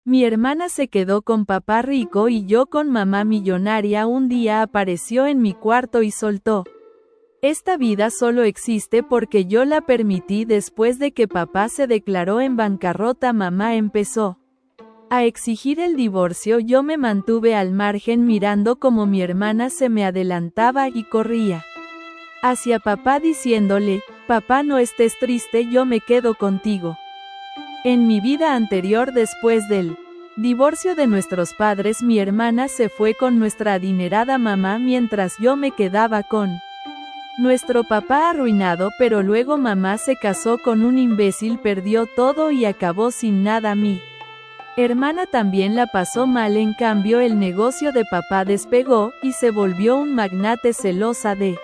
Mi hermana se quedó con papá rico y yo con mamá millonaria. Un día apareció en mi cuarto y soltó: esta vida solo existe porque yo la permití. Después de que papá se declaró en bancarrota, mamá empezó a exigir el divorcio. Yo me mantuve al margen mirando cómo mi hermana se me adelantaba y corría hacia papá diciéndole: papá, no estés triste, yo me quedo contigo. En mi vida anterior, después del divorcio de nuestros padres, mi hermana se fue con nuestra adinerada mamá mientras yo me quedaba con nuestro papá arruinado, pero luego mamá se casó con un imbécil, perdió todo y acabó sin nada. Mi hermana también la pasó mal. En cambio, el negocio de papá despegó y se volvió un magnate. Celosa de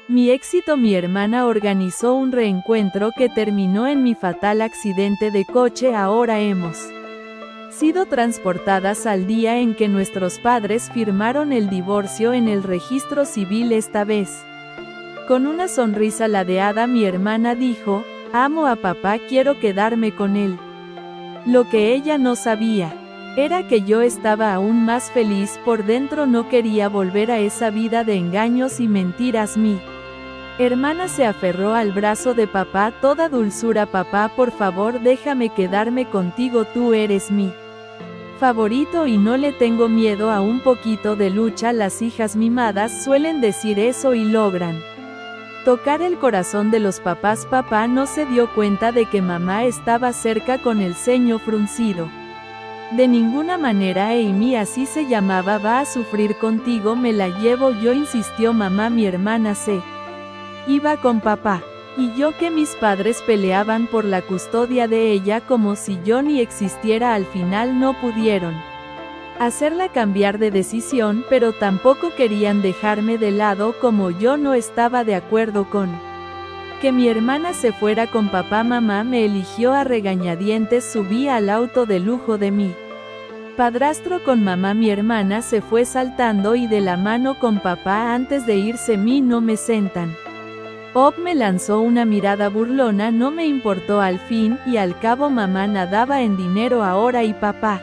mi éxito, mi hermana organizó un reencuentro que terminó en mi fatal accidente de coche. Ahora hemos sido transportadas al día en que nuestros padres firmaron el divorcio en el registro civil. Esta vez, con una sonrisa ladeada, mi hermana dijo: amo a papá, quiero quedarme con él. Lo que ella no sabía era que yo estaba aún más feliz por dentro. No quería volver a esa vida de engaños y mentiras. Mi hermana se aferró al brazo de papá toda dulzura: papá, por favor, déjame quedarme contigo, tú eres mi favorito y no le tengo miedo a un poquito de lucha. Las hijas mimadas suelen decir eso y logran tocar el corazón de los papás. Papá no se dio cuenta de que mamá estaba cerca, con el ceño fruncido. De ninguna manera, Amy, así se llamaba, va a sufrir contigo, me la llevo yo, insistió mamá. Mi hermana se iba con papá, y yo que mis padres peleaban por la custodia de ella como si yo ni existiera. Al final no pudieron hacerla cambiar de decisión, pero tampoco querían dejarme de lado. Como yo no estaba de acuerdo con que mi hermana se fuera con papá, mamá me eligió a regañadientes. Subí al auto de lujo de mi padrastro con mamá. Mi hermana se fue saltando y de la mano con papá. Antes de irse, mí no me sentan. Bob me lanzó una mirada burlona. No me importó al fin y al cabo. Mamá nadaba en dinero ahora y papá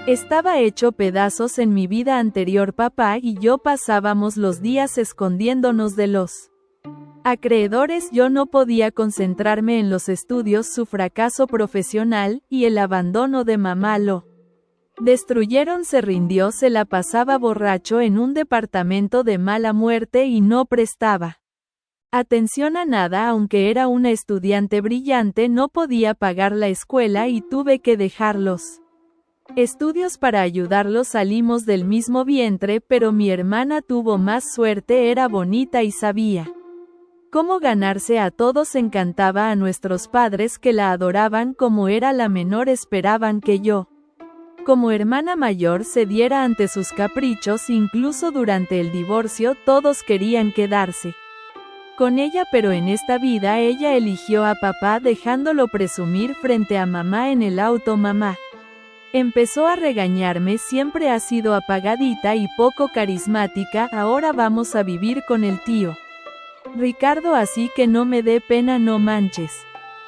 estaba hecho pedazos. En mi vida anterior, papá y yo pasábamos los días escondiéndonos de los acreedores. Yo no podía concentrarme en los estudios. Su fracaso profesional y el abandono de mamá lo destruyeron. Se rindió, se la pasaba borracho en un departamento de mala muerte y no prestaba atención a nada. Aunque era una estudiante brillante, no podía pagar la escuela y tuve que dejar los estudios para ayudarlo. Salimos del mismo vientre, pero mi hermana tuvo más suerte. Era bonita y sabía cómo ganarse a todos. Encantaba a nuestros padres, que la adoraban. Como era la menor, esperaban que yo, como hermana mayor, cediera ante sus caprichos. Incluso durante el divorcio todos querían quedarse con ella, pero en esta vida ella eligió a papá, dejándolo presumir frente a mamá en el auto. Mamá empezó a regañarme: siempre ha sido apagadita y poco carismática, ahora vamos a vivir con el tío Ricardo, así que no me dé pena, no manches.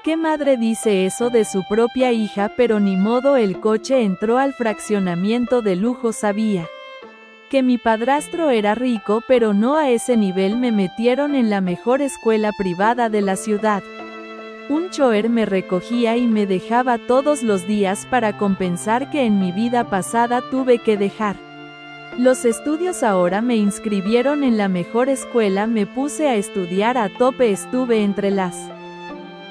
¿Qué madre dice eso de su propia hija? Pero ni modo. El coche entró al fraccionamiento de lujo. Sabía que mi padrastro era rico, pero no a ese nivel. Me metieron en la mejor escuela privada de la ciudad. Un chofer me recogía y me dejaba todos los días para compensar que en mi vida pasada tuve que dejar los estudios. Ahora me inscribieron en la mejor escuela, me puse a estudiar a tope, estuve entre las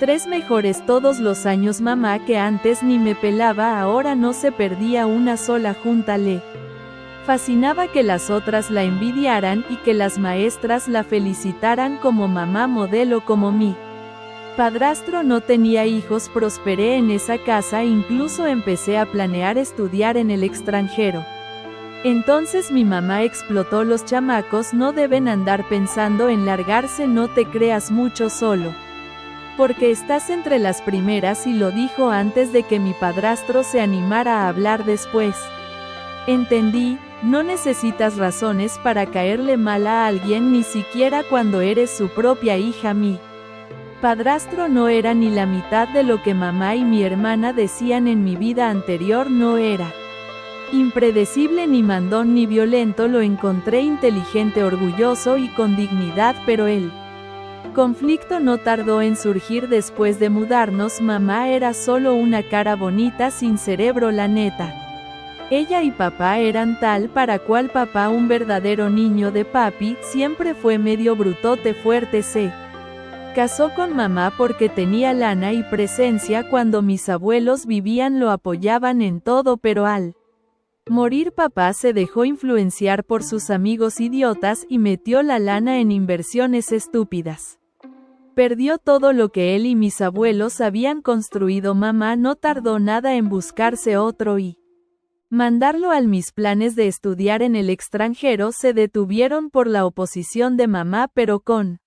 3 mejores todos los años. Mamá, que antes ni me pelaba, ahora no se perdía una sola junta. Le fascinaba que las otras la envidiaran y que las maestras la felicitaran. Como mamá, modelo como mi padrastro no tenía hijos. Prosperé en esa casa, incluso empecé a planear estudiar en el extranjero. Entonces mi mamá explotó: los chamacos no deben andar pensando en largarse, no te creas mucho solo, porque estás entre las primeras. Y lo dijo antes de que mi padrastro se animara a hablar. Después entendí: no necesitas razones para caerle mal a alguien, ni siquiera cuando eres su propia hija. Mi Padrastro no era ni la mitad de lo que mamá y mi hermana decían en mi vida anterior no era. Impredecible ni mandón ni violento, lo encontré inteligente, orgulloso y con dignidad, pero el conflicto no tardó en surgir después de mudarnos. Mamá era solo una cara bonita sin cerebro, la neta. Ella y papá eran tal para cual. Papá, un verdadero niño de papi, siempre fue medio brutote, fuerte. Se casó con mamá porque tenía lana y presencia. Cuando mis abuelos vivían lo apoyaban en todo, pero al morir papá se dejó influenciar por sus amigos idiotas y metió la lana en inversiones estúpidas. Perdió todo lo que él y mis abuelos habían construido. Mamá no tardó nada en buscarse otro y mandarlo al. Mis planes de estudiar en el extranjero se detuvieron por la oposición de mamá, pero con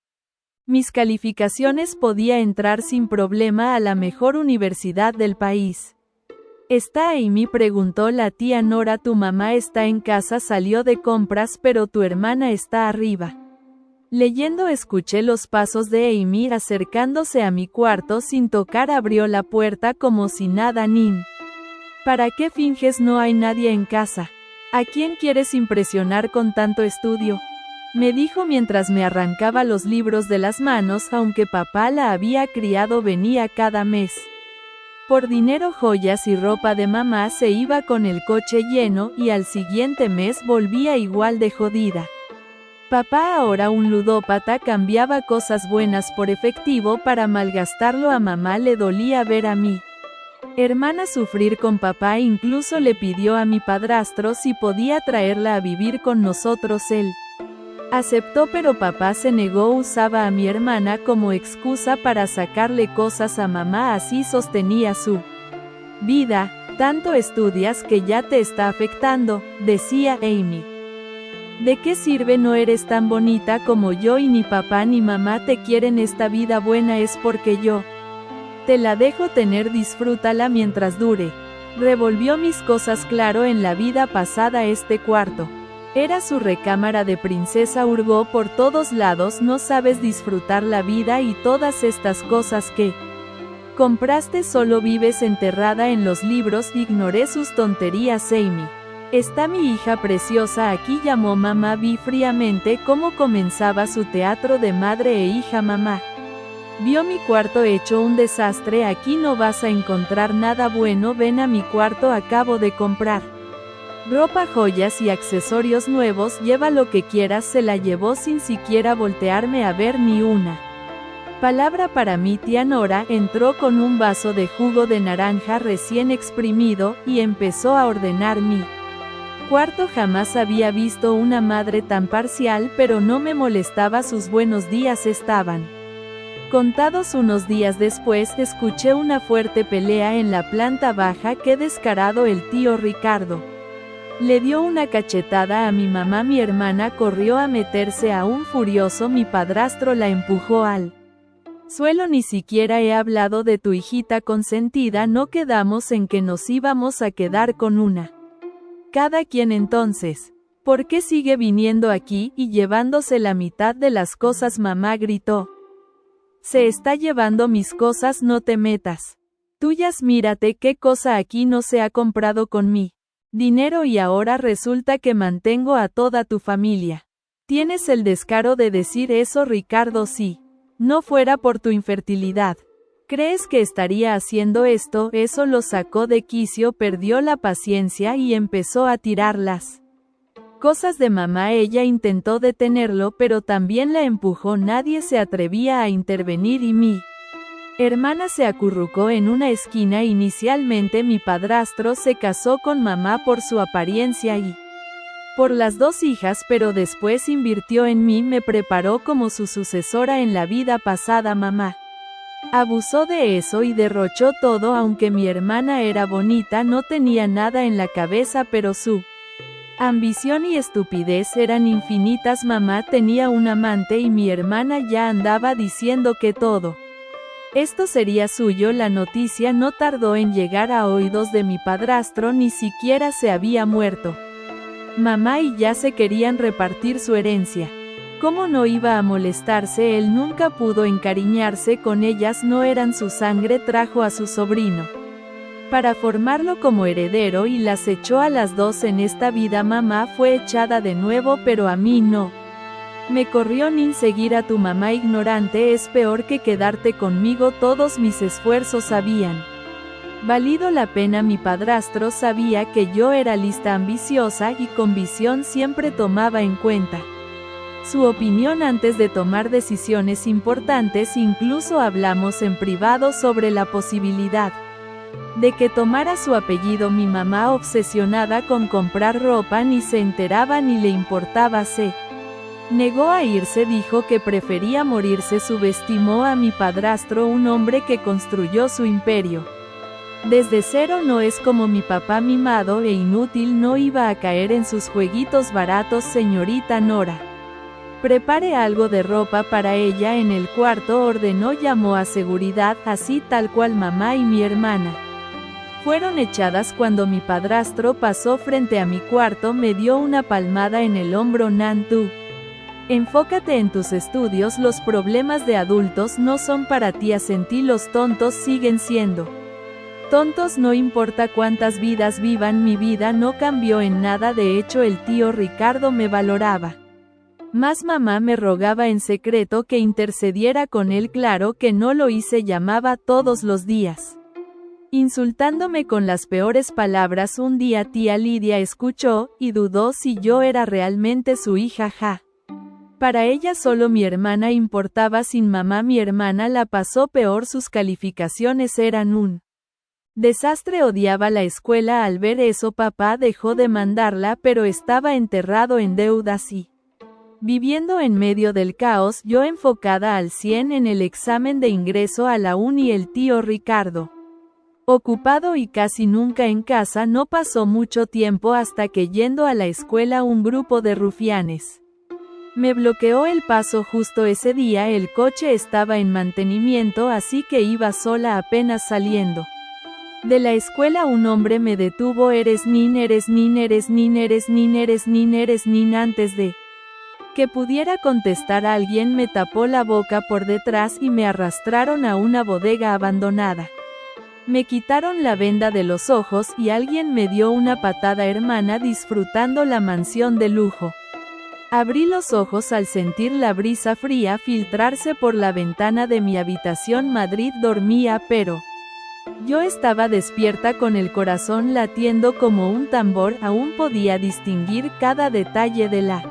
mis calificaciones podía entrar sin problema a la mejor universidad del país. ¿Está Amy?, preguntó la tía Nora. Tu mamá está en casa, salió de compras, pero tu hermana está arriba leyendo. Escuché los pasos de Amy acercándose a mi cuarto sin tocar. Abrió la puerta como si nada. Nin, ¿para qué finges? No hay nadie en casa. ¿A quién quieres impresionar con tanto estudio?, me dijo mientras me arrancaba los libros de las manos. Aunque papá la había criado, venía cada mes por dinero, joyas y ropa de mamá. Se iba con el coche lleno y al siguiente mes volvía igual de jodida. Papá, ahora un ludópata, cambiaba cosas buenas por efectivo para malgastarlo. A mamá le dolía ver a mi hermana sufrir con papá. Incluso le pidió a mi padrastro si podía traerla a vivir con nosotros. Él aceptó, pero papá se negó. Usaba a mi hermana como excusa para sacarle cosas a mamá. Así sostenía su vida. Tanto estudias que ya te está afectando, decía Amy. ¿De qué sirve? No eres tan bonita como yo y ni papá ni mamá te quieren. Esta vida buena es porque yo te la dejo tener. Disfrútala mientras dure. Revolvió mis cosas. Claro, en la vida pasada este cuarto era su recámara de princesa. Hurgó por todos lados. No sabes disfrutar la vida y todas estas cosas que compraste. Solo vives enterrada en los libros. Ignoré sus tonterías. Amy, está mi hija preciosa aquí, llamó mamá. Vi fríamente cómo comenzaba su teatro de madre e hija. Mamá vio mi cuarto hecho un desastre. Aquí no vas a encontrar nada bueno. Ven a mi cuarto, acabo de comprar ropa, joyas y accesorios nuevos. Lleva lo que quieras. Se la llevó sin siquiera voltearme a ver ni una palabra. Para mí, tía Nora entró con un vaso de jugo de naranja recién exprimido y empezó a ordenar mi cuarto. Jamás había visto una madre tan parcial, pero no me molestaba. Sus buenos días estaban contados. Unos días después escuché una fuerte pelea en la planta baja. Qué descarado el tío Ricardo. Le dio una cachetada a mi mamá. Mi hermana corrió a meterse aún furioso. Mi padrastro la empujó al suelo. Ni siquiera he hablado de tu hijita consentida. No quedamos en que nos íbamos a quedar con una cada quien. Entonces, ¿por qué sigue viniendo aquí y llevándose la mitad de las cosas? Mamá gritó. Se está llevando mis cosas. No te metas. Tuyas. Mírate qué cosa aquí no se ha comprado con mi dinero y ahora resulta que mantengo a toda tu familia. Tienes el descaro de decir eso, Ricardo. Si no fuera por tu infertilidad, ¿crees que estaría haciendo esto? Eso lo sacó de quicio. Perdió la paciencia y empezó a tirar las cosas de mamá. Ella intentó detenerlo, pero también la empujó. Nadie se atrevía a intervenir y mi hermana se acurrucó en una esquina. Inicialmente mi padrastro se casó con mamá por su apariencia y por las dos hijas, pero después invirtió en mí. Me preparó como su sucesora en la vida pasada. Mamá abusó de eso y derrochó todo. Aunque mi hermana era bonita, no tenía nada en la cabeza, pero su ambición y estupidez eran infinitas. Mamá tenía un amante y mi hermana ya andaba diciendo que todo esto sería suyo. La noticia no tardó en llegar a oídos de mi padrastro. Ni siquiera se había muerto mamá y ya se querían repartir su herencia. ¿Cómo no iba a molestarse? Él nunca pudo encariñarse con ellas, no eran su sangre, trajo a su sobrino para formarlo como heredero y las echó a las dos en esta vida. Mamá fue echada de nuevo, pero a mí no. Me corrió. Nin, seguir a tu mamá ignorante es peor que quedarte conmigo. Todos mis esfuerzos habían valido la pena. Mi padrastro sabía que yo era lista, ambiciosa y con visión, siempre tomaba en cuenta su opinión antes de tomar decisiones importantes. Incluso hablamos en privado sobre la posibilidad de que tomara su apellido. Mi mamá, obsesionada con comprar ropa, ni se enteraba ni le importaba. Se negó a irse, dijo que prefería morirse. Subestimó a mi padrastro, un hombre que construyó su imperio desde cero. No es como mi papá, mimado e inútil. No iba a caer en sus jueguitos baratos. Señorita Nora, prepare algo de ropa para ella en el cuarto, ordenó. Llamó a seguridad. Así tal cual, mamá y mi hermana fueron echadas cuando mi padrastro pasó frente a mi cuarto. Me dio una palmada en el hombro. Nan, tú enfócate en tus estudios, los problemas de adultos no son para ti. Asentí. Los tontos siguen siendo tontos, no importa cuántas vidas vivan. Mi vida no cambió en nada. De hecho, el tío Ricardo me valoraba más. Mamá me rogaba en secreto que intercediera con él. Claro que no lo hice. Llamaba todos los días insultándome con las peores palabras. Un día tía Lidia escuchó, y dudó si yo era realmente su hija. Para ella solo mi hermana importaba. Sin mamá mi hermana la pasó peor. Sus calificaciones eran un desastre. Odiaba la escuela. Al ver eso, papá dejó de mandarla, pero estaba enterrado en deudas y viviendo en medio del caos. Yo enfocada al 100 en el examen de ingreso a la uni. El tío Ricardo ocupado y casi nunca en casa. No pasó mucho tiempo hasta que, yendo a la escuela, un grupo de rufianes me bloqueó el paso. Justo ese día el coche estaba en mantenimiento, así que iba sola. Apenas saliendo de la escuela, un hombre me detuvo. Eres Nin, eres Nin, eres Nin, eres Nin, eres Nin, eres Nin. Antes de que pudiera contestar, alguien me tapó la boca por detrás y me arrastraron a una bodega abandonada. Me quitaron la venda de los ojos y alguien me dio una patada. Hermana, disfrutando la mansión de lujo. Abrí los ojos al sentir la brisa fría filtrarse por la ventana de mi habitación. Madrid dormía, pero yo estaba despierta, con el corazón latiendo como un tambor. Aún podía distinguir cada detalle de la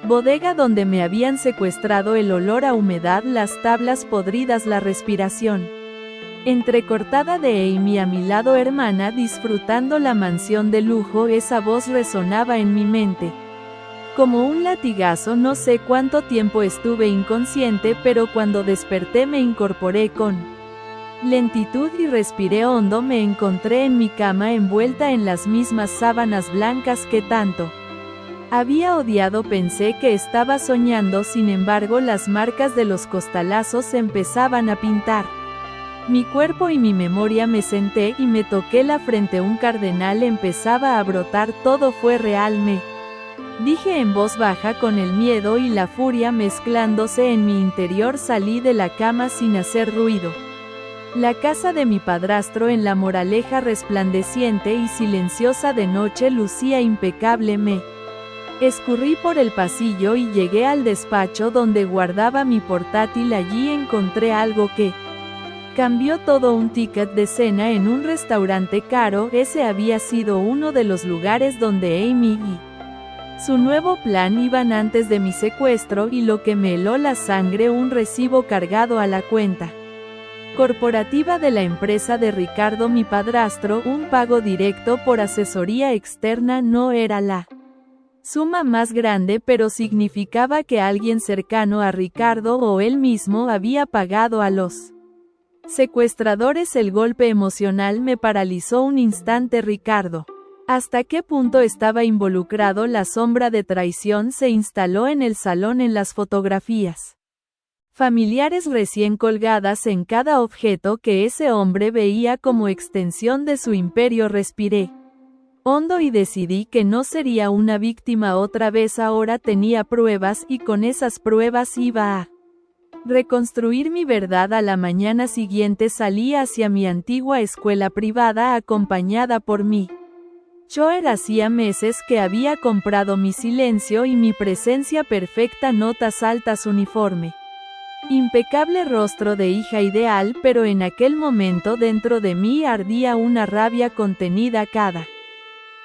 bodega donde me habían secuestrado. El olor a humedad, las tablas podridas, la respiración entrecortada de Amy a mi lado. Hermana, disfrutando la mansión de lujo. Esa voz resonaba en mi mente como un latigazo. No sé cuánto tiempo estuve inconsciente, pero cuando desperté me incorporé con lentitud y respiré hondo. Me encontré en mi cama, envuelta en las mismas sábanas blancas que tanto había odiado. Pensé que estaba soñando. Sin embargo, las marcas de los costalazos empezaban a pintar mi cuerpo y mi memoria. Me senté y me toqué la frente. Un cardenal empezaba a brotar. Todo fue real, me dije en voz baja, con el miedo y la furia mezclándose en mi interior. Salí de la cama sin hacer ruido. La casa de mi padrastro en La Moraleja, resplandeciente y silenciosa de noche, lucía impecable. Me escurrí por el pasillo y llegué al despacho donde guardaba mi portátil. Allí encontré algo que cambió todo: un ticket de cena en un restaurante caro. Ese había sido uno de los lugares donde Amy y su nuevo plan iban antes de mi secuestro, y lo que me heló la sangre: un recibo cargado a la cuenta corporativa de la empresa de Ricardo, mi padrastro. Un pago directo por asesoría externa. No era la suma más grande, pero significaba que alguien cercano a Ricardo o él mismo había pagado a los secuestradores. El golpe emocional me paralizó un instante. Ricardo, ¿hasta qué punto estaba involucrado? La sombra de traición se instaló en el salón, en las fotografías familiares recién colgadas en cada objeto que ese hombre veía como extensión de su imperio. Respiré hondo y decidí que no sería una víctima otra vez. Ahora tenía pruebas y con esas pruebas iba a reconstruir mi verdad. A la mañana siguiente salí hacia mi antigua escuela privada acompañada por mi chofer. Hacía meses que había comprado mi silencio y mi presencia perfecta, notas altas, uniforme, impecable, rostro de hija ideal, pero en aquel momento dentro de mí ardía una rabia contenida. Cada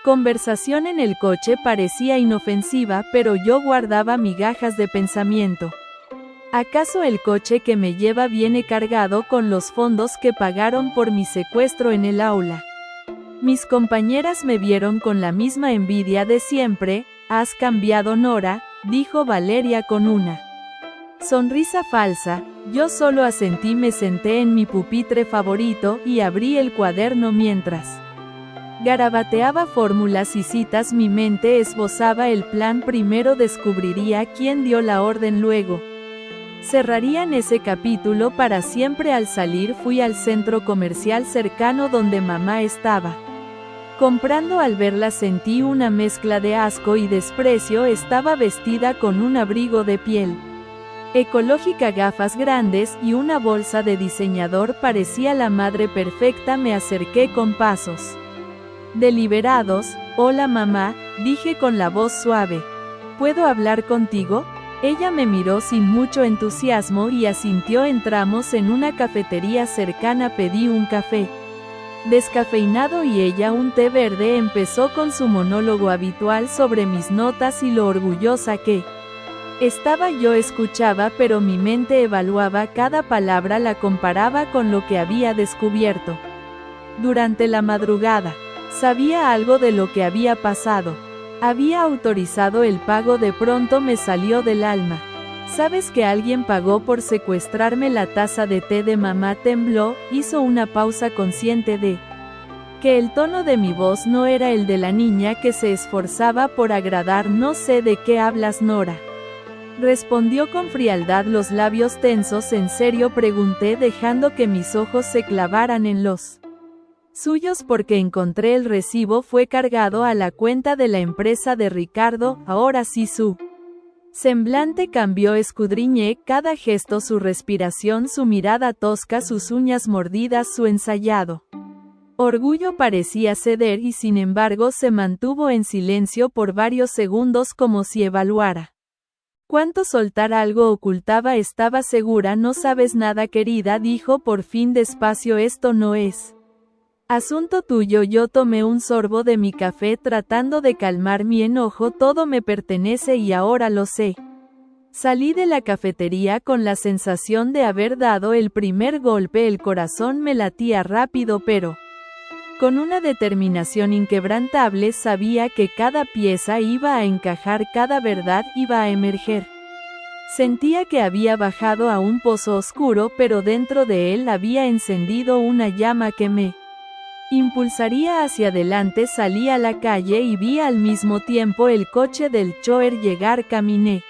conversación en el coche parecía inofensiva, pero yo guardaba migajas de pensamiento. ¿Acaso el coche que me lleva viene cargado con los fondos que pagaron por mi secuestro en el aula? Mis compañeras me vieron con la misma envidia de siempre. «Has cambiado, Nora», dijo Valeria con una sonrisa falsa. Yo solo asentí. Me senté en mi pupitre favorito y abrí el cuaderno mientras garabateaba fórmulas y citas. Mi mente esbozaba el plan. Primero descubriría quién dio la orden, luego cerrarían ese capítulo para siempre. Al salir fui al centro comercial cercano donde mamá estaba comprando. Al verla sentí una mezcla de asco y desprecio. Estaba vestida con un abrigo de piel ecológica, gafas grandes y una bolsa de diseñador. Parecía la madre perfecta. Me acerqué con pasos deliberados. «Hola mamá», dije con la voz suave. «¿Puedo hablar contigo?». Ella me miró sin mucho entusiasmo y asintió. Entramos en una cafetería cercana. Pedí un café descafeinado y ella un té verde. Empezó con su monólogo habitual sobre mis notas y lo orgullosa que estaba. Yo escuchaba, pero mi mente evaluaba cada palabra, la comparaba con lo que había descubierto durante la madrugada. Sabía algo de lo que había pasado. Había autorizado el pago. De pronto me salió del alma. «¿Sabes que alguien pagó por secuestrarme?» La taza de té de mamá tembló. Hizo una pausa, consciente de que el tono de mi voz no era el de la niña que se esforzaba por agradar. «No sé de qué hablas, Nora», respondió con frialdad, los labios tensos. «¿En serio?», pregunté, dejando que mis ojos se clavaran en los suyos. «Porque encontré el recibo. Fue cargado a la cuenta de la empresa de Ricardo». Ahora sí su semblante cambió. Escudriñé cada gesto, su respiración, su mirada tosca, sus uñas mordidas, su ensayado orgullo parecía ceder y sin embargo se mantuvo en silencio por varios segundos, como si evaluara cuánto soltar. Algo ocultaba, estaba segura. «No sabes nada, querida», dijo por fin despacio. «Esto no es asunto tuyo». Yo tomé un sorbo de mi café tratando de calmar mi enojo. «Todo me pertenece y ahora lo sé». Salí de la cafetería con la sensación de haber dado el primer golpe. El corazón me latía rápido, pero con una determinación inquebrantable. Sabía que cada pieza iba a encajar, cada verdad iba a emerger. Sentía que había bajado a un pozo oscuro, pero dentro de él había encendido una llama que me impulsaría hacia adelante. Salí a la calle y vi al mismo tiempo el coche del chofer llegar. Caminé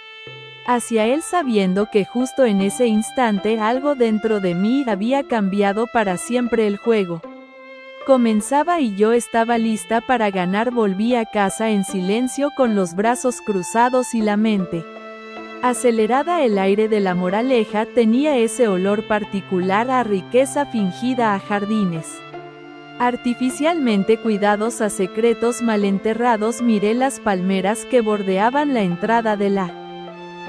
hacia él sabiendo que justo en ese instante algo dentro de mí había cambiado para siempre. El juego comenzaba y yo estaba lista para ganar. Volví a casa en silencio, con los brazos cruzados y la mente acelerada. El aire de La Moraleja tenía ese olor particular, a riqueza fingida, a jardines artificialmente cuidados, a secretos mal enterrados. Miré las palmeras que bordeaban la entrada de la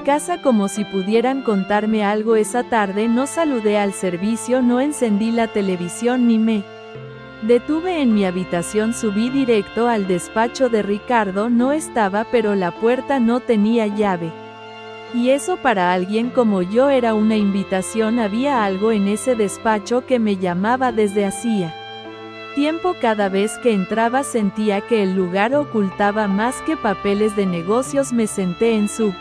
casa como si pudieran contarme algo. Esa tarde no saludé al servicio, no encendí la televisión ni me detuve en mi habitación. Subí directo al despacho de Ricardo. No estaba, pero la puerta no tenía llave. Y eso para alguien como yo era una invitación. Había algo en ese despacho que me llamaba desde hacía tiempo. Cada vez que entraba sentía que el lugar ocultaba más que papeles de negocios. Me senté en su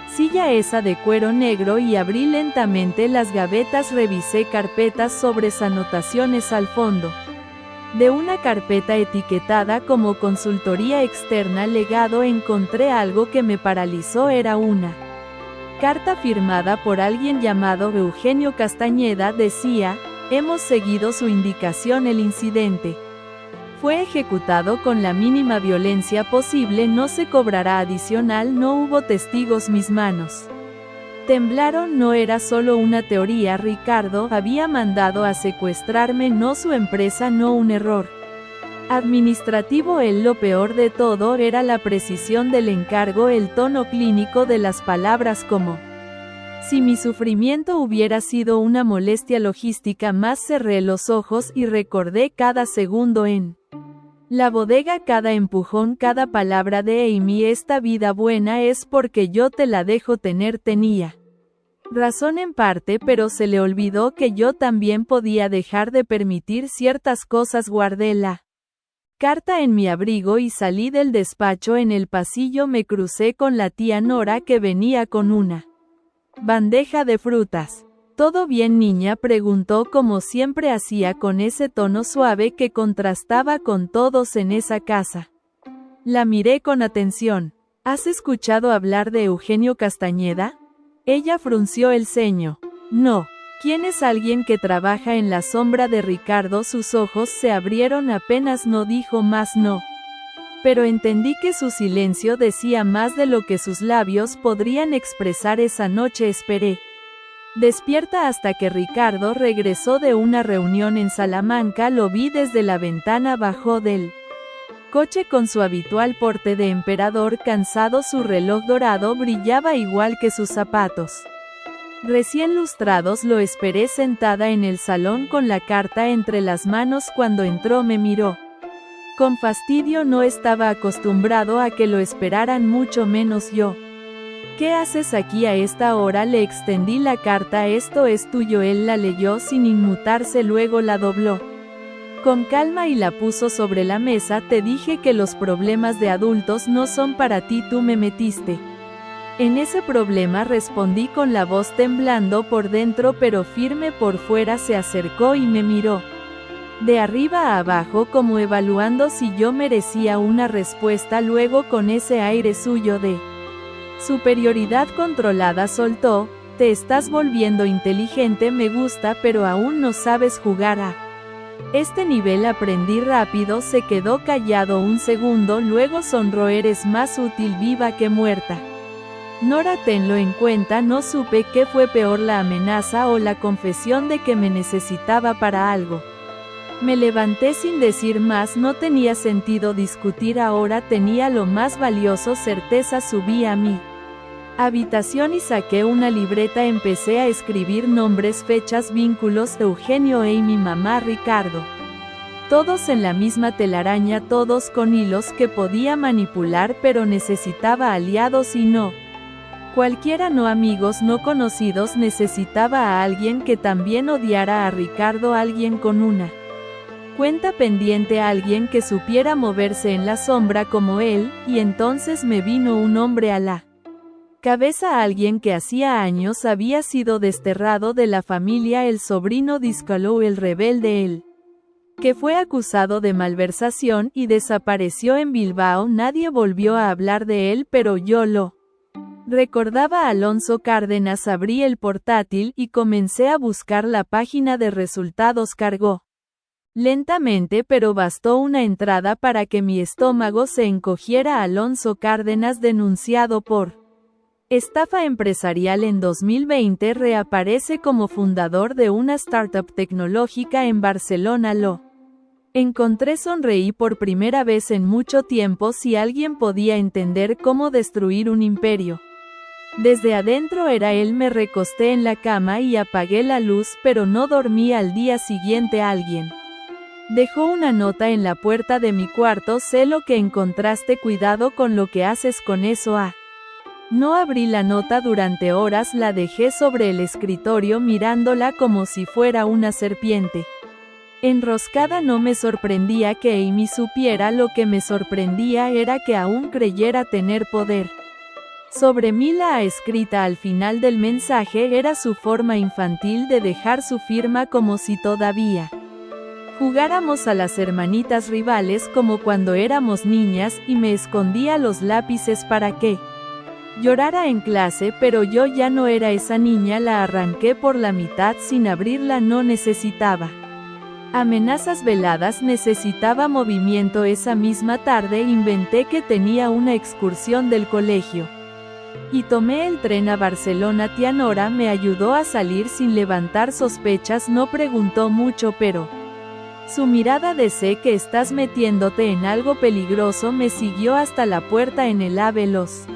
silla esa de cuero negro y abrí lentamente las gavetas. Revisé carpetas, sobres, anotaciones. Al fondo de una carpeta etiquetada como consultoría externa legado encontré algo que me paralizó. Era una carta firmada por alguien llamado Eugenio Castañeda. Decía: «Hemos seguido su indicación. El incidente Fue ejecutado con la mínima violencia posible, no se cobrará adicional, no hubo testigos, mis manos temblaron, no era solo una teoría, Ricardo había mandado a secuestrarme, no su empresa, no un error administrativo. Lo peor de todo era la precisión del encargo, el tono clínico de las palabras, como si mi sufrimiento hubiera sido una molestia logística más. Cerré los ojos y recordé cada segundo en la bodega, cada empujón, cada palabra de Amy. Esta vida buena es porque yo te la dejo tener. Tenía razón en parte, pero se le olvidó que yo también podía dejar de permitir ciertas cosas. Guardé la carta en mi abrigo y salí del despacho. En el pasillo me crucé con la tía Nora, que venía con una bandeja de frutas. ¿Todo bien, niña?, preguntó como siempre hacía, con ese tono suave que contrastaba con todos en esa casa. La miré con atención. ¿Has escuchado hablar de Eugenio Castañeda? Ella frunció el ceño. No. ¿Quién es? Alguien que trabaja en la sombra de Ricardo. Sus ojos se abrieron, apenas no dijo más. No. Pero entendí que su silencio decía más de lo que sus labios podrían expresar. Esa noche esperé despierta hasta que Ricardo regresó de una reunión en Salamanca. Lo vi desde la ventana, bajó del coche con su habitual porte de emperador. Cansado, su reloj dorado brillaba igual que sus zapatos recién lustrados. Lo esperé sentada en el salón con la carta entre las manos. Cuando entró me miró con fastidio, no estaba acostumbrado a que lo esperaran, mucho menos yo. ¿Qué haces aquí a esta hora? Le extendí la carta. Esto es tuyo. Él la leyó sin inmutarse, luego la dobló con calma y la puso sobre la mesa. Te dije que los problemas de adultos no son para ti, tú me metiste en ese problema, respondí con la voz temblando por dentro pero firme por fuera. Se acercó y me miró de arriba a abajo, como evaluando si yo merecía una respuesta. Luego, con ese aire suyo de superioridad controlada, soltó: te estás volviendo inteligente, me gusta, pero aún no sabes jugar a este nivel. Aprendí rápido. Se quedó callado un segundo, luego sonrió: eres más útil viva que muerta, Nora, tenlo en cuenta. No supe qué fue peor, la amenaza o la confesión de que me necesitaba para algo. Me levanté sin decir más. No tenía sentido discutir ahora, tenía lo más valioso, certeza. Subí a mi habitación y saqué una libreta. Empecé a escribir nombres, fechas, vínculos: Eugenio, Amy, mamá, Ricardo. Todos en la misma telaraña, todos con hilos que podía manipular, pero necesitaba aliados y no cualquiera, no amigos, no conocidos. Necesitaba a alguien que también odiara a Ricardo, alguien con una cuenta pendiente, alguien que supiera moverse en la sombra como él. Y entonces me vino un hombre a la cabeza, alguien que hacía años había sido desterrado de la familia, el sobrino de Scalou, el rebelde, él que fue acusado de malversación y desapareció en Bilbao. Nadie volvió a hablar de él, pero yo lo recordaba. Alonso Cárdenas. Abrí el portátil y comencé a buscar la página de resultados. Cargó lentamente, pero bastó una entrada para que mi estómago se encogiera. Alonso Cárdenas, denunciado por estafa empresarial en 2020, reaparece como fundador de una startup tecnológica en Barcelona. Lo encontré, sonreí por primera vez en mucho tiempo. Si alguien podía entender cómo destruir un imperio desde adentro era él. Me recosté en la cama y apagué la luz, pero no dormí. Al día siguiente alguien dejó una nota en la puerta de mi cuarto: sé lo que encontraste, cuidado con lo que haces con eso. No abrí la nota durante horas, la dejé sobre el escritorio mirándola como si fuera una serpiente enroscada. No me sorprendía que Amy supiera, lo que me sorprendía era que aún creyera tener poder sobre mí. La escrita al final del mensaje era su forma infantil de dejar su firma, como si todavía jugáramos a las hermanitas rivales como cuando éramos niñas, y me escondía los lápices para que llorara en clase, pero yo ya no era esa niña. La arranqué por la mitad sin abrirla. No necesitaba Amenazas veladas, necesitaba movimiento. Esa misma tarde inventé que tenía una excursión del colegio. Y tomé el tren a Barcelona. Tía Nora me ayudó a salir sin levantar sospechas, no preguntó mucho, pero su mirada de sé que estás metiéndote en algo peligroso me siguió hasta la puerta. En el AVE los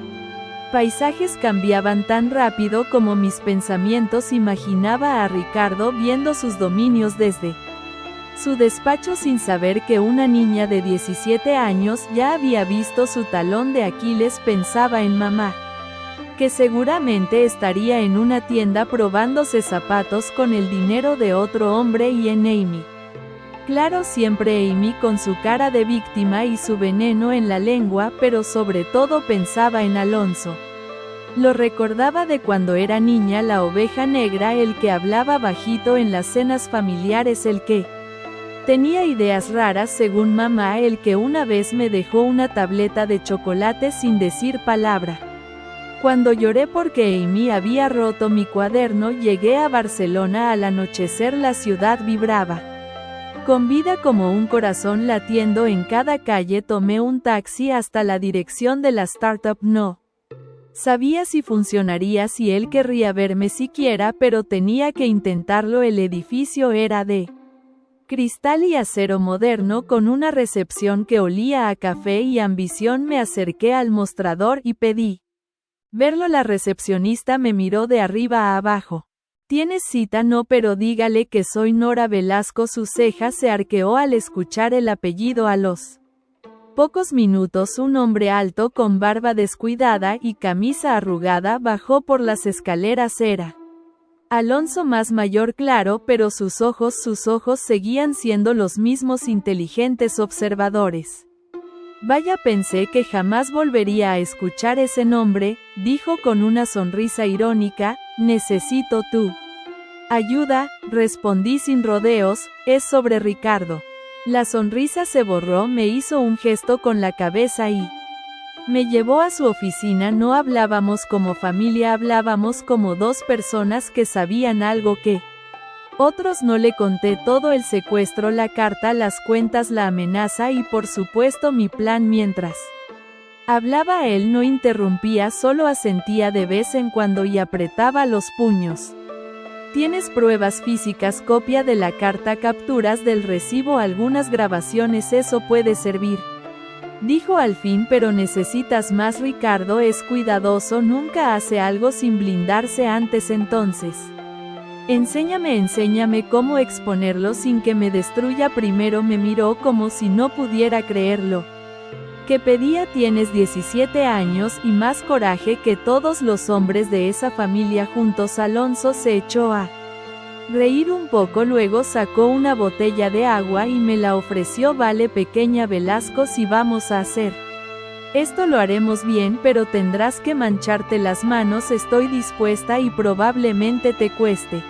paisajes cambiaban tan rápido como mis pensamientos. Imaginaba a Ricardo viendo sus dominios desde su despacho sin saber que una niña de 17 años ya había visto su talón de Aquiles. Pensaba en mamá, que seguramente estaría en una tienda probándose zapatos con el dinero de otro hombre, y en Amy. Claro, siempre Amy con su cara de víctima y su veneno en la lengua, pero sobre todo pensaba en Alonso. Lo recordaba de cuando era niña, la oveja negra, el que hablaba bajito en las cenas familiares, el que tenía ideas raras según mamá, el que una vez me dejó una tableta de chocolate sin decir palabra. Cuando lloré porque Amy había roto mi cuaderno, llegué a Barcelona al anochecer. La ciudad vibraba con vida como un corazón latiendo en cada calle. Tomé un taxi hasta la dirección de la startup. No sabía si funcionaría, si él querría verme siquiera, pero tenía que intentarlo. El edificio era de cristal y acero moderno, con una recepción que olía a café y ambición. Me acerqué al mostrador y pedí verlo. La recepcionista me miró de arriba a abajo. ¿Tienes cita? No, pero dígale que soy Nora Velasco. Su ceja se arqueó al escuchar el apellido. A los pocos minutos, un hombre alto con barba descuidada y camisa arrugada bajó por las escaleras. Era Alonso, más mayor, claro, pero sus ojos seguían siendo los mismos, inteligentes, observadores. Vaya, pensé que jamás volvería a escuchar ese nombre, dijo con una sonrisa irónica. Necesito tu ayuda, respondí sin rodeos. Es sobre Ricardo. La sonrisa se borró, me hizo un gesto con la cabeza y me llevó a su oficina. No hablábamos como familia, hablábamos como dos personas que sabían algo que otros no. Le conté todo: el secuestro, la carta, las cuentas, la amenaza y por supuesto mi plan. Mientras hablaba él no interrumpía, solo asentía de vez en cuando y apretaba los puños. ¿Tienes pruebas físicas? Copia de la carta, capturas del recibo, algunas grabaciones. Eso puede servir, dijo al fin. Pero necesitas más. Ricardo es cuidadoso, nunca hace algo sin blindarse antes. Entonces enséñame cómo exponerlo sin que me destruya. Primero me miró como si no pudiera creerlo que pedía. Tienes 17 años y más coraje que todos los hombres de esa familia juntos. Alonso se echó a reír un poco, luego sacó una botella de agua y me la ofreció. Vale, pequeña Velasco, si vamos a hacer esto lo haremos bien, pero tendrás que mancharte las manos. Estoy dispuesta y probablemente te cueste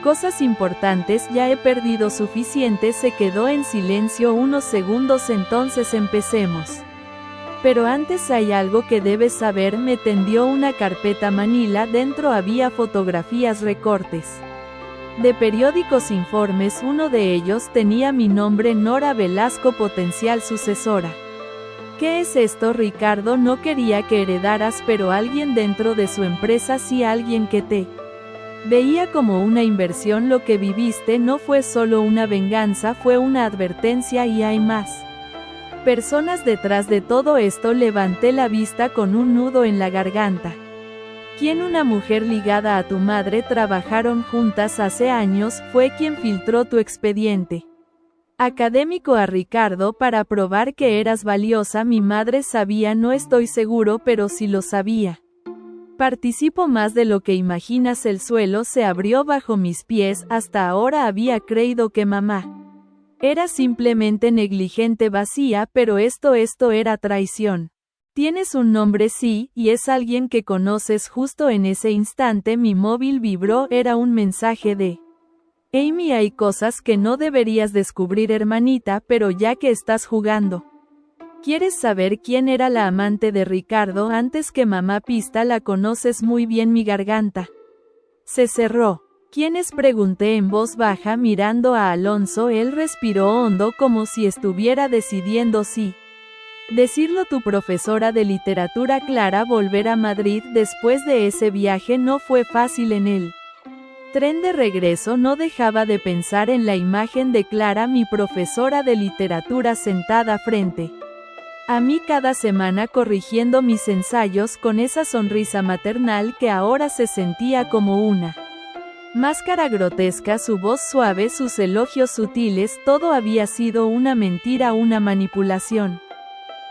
cosas importantes. Ya he perdido suficiente. Se quedó en silencio unos segundos. Entonces empecemos. Pero antes hay algo que debes saber. Me tendió una carpeta manila. Dentro había fotografías, recortes de periódicos, informes. Uno de ellos tenía mi nombre: Nora Velasco, potencial sucesora. ¿Qué es esto? Ricardo no quería que heredaras, pero alguien dentro de su empresa sí, alguien que te veía como una inversión. Lo que viviste no fue solo una venganza, fue una advertencia, y hay más personas detrás de todo esto. Levanté la vista con un nudo en la garganta. ¿Quién? Una mujer ligada a tu madre. Trabajaron juntas hace años. Fue quien filtró tu expediente académico a Ricardo para probar que eras valiosa. Mi madre sabía, no estoy seguro, pero sí lo sabía. Participó más de lo que imaginas. El suelo se abrió bajo mis pies. Hasta ahora había creído que mamá era simplemente negligente, vacía, pero esto era traición. Tienes un nombre, sí, y es alguien que conoces. Justo en ese instante mi móvil vibró. Era un mensaje de Amy. Hay cosas que no deberías descubrir, hermanita, pero ya que estás jugando, ¿quieres saber quién era la amante de Ricardo antes que mamá? Pista, la conoces muy bien. Mi garganta se cerró. ¿Quiénes? Pregunté en voz baja mirando a Alonso. Él respiró hondo como si estuviera decidiendo si decirlo. Tu profesora de literatura. Clara. Volver a Madrid después de ese viaje no fue fácil. En el tren de regreso no dejaba de pensar en la imagen de Clara, mi profesora de literatura, sentada frente a mí cada semana corrigiendo mis ensayos con esa sonrisa maternal que ahora se sentía como una máscara grotesca, su voz suave, sus elogios sutiles. Todo había sido una mentira, una manipulación.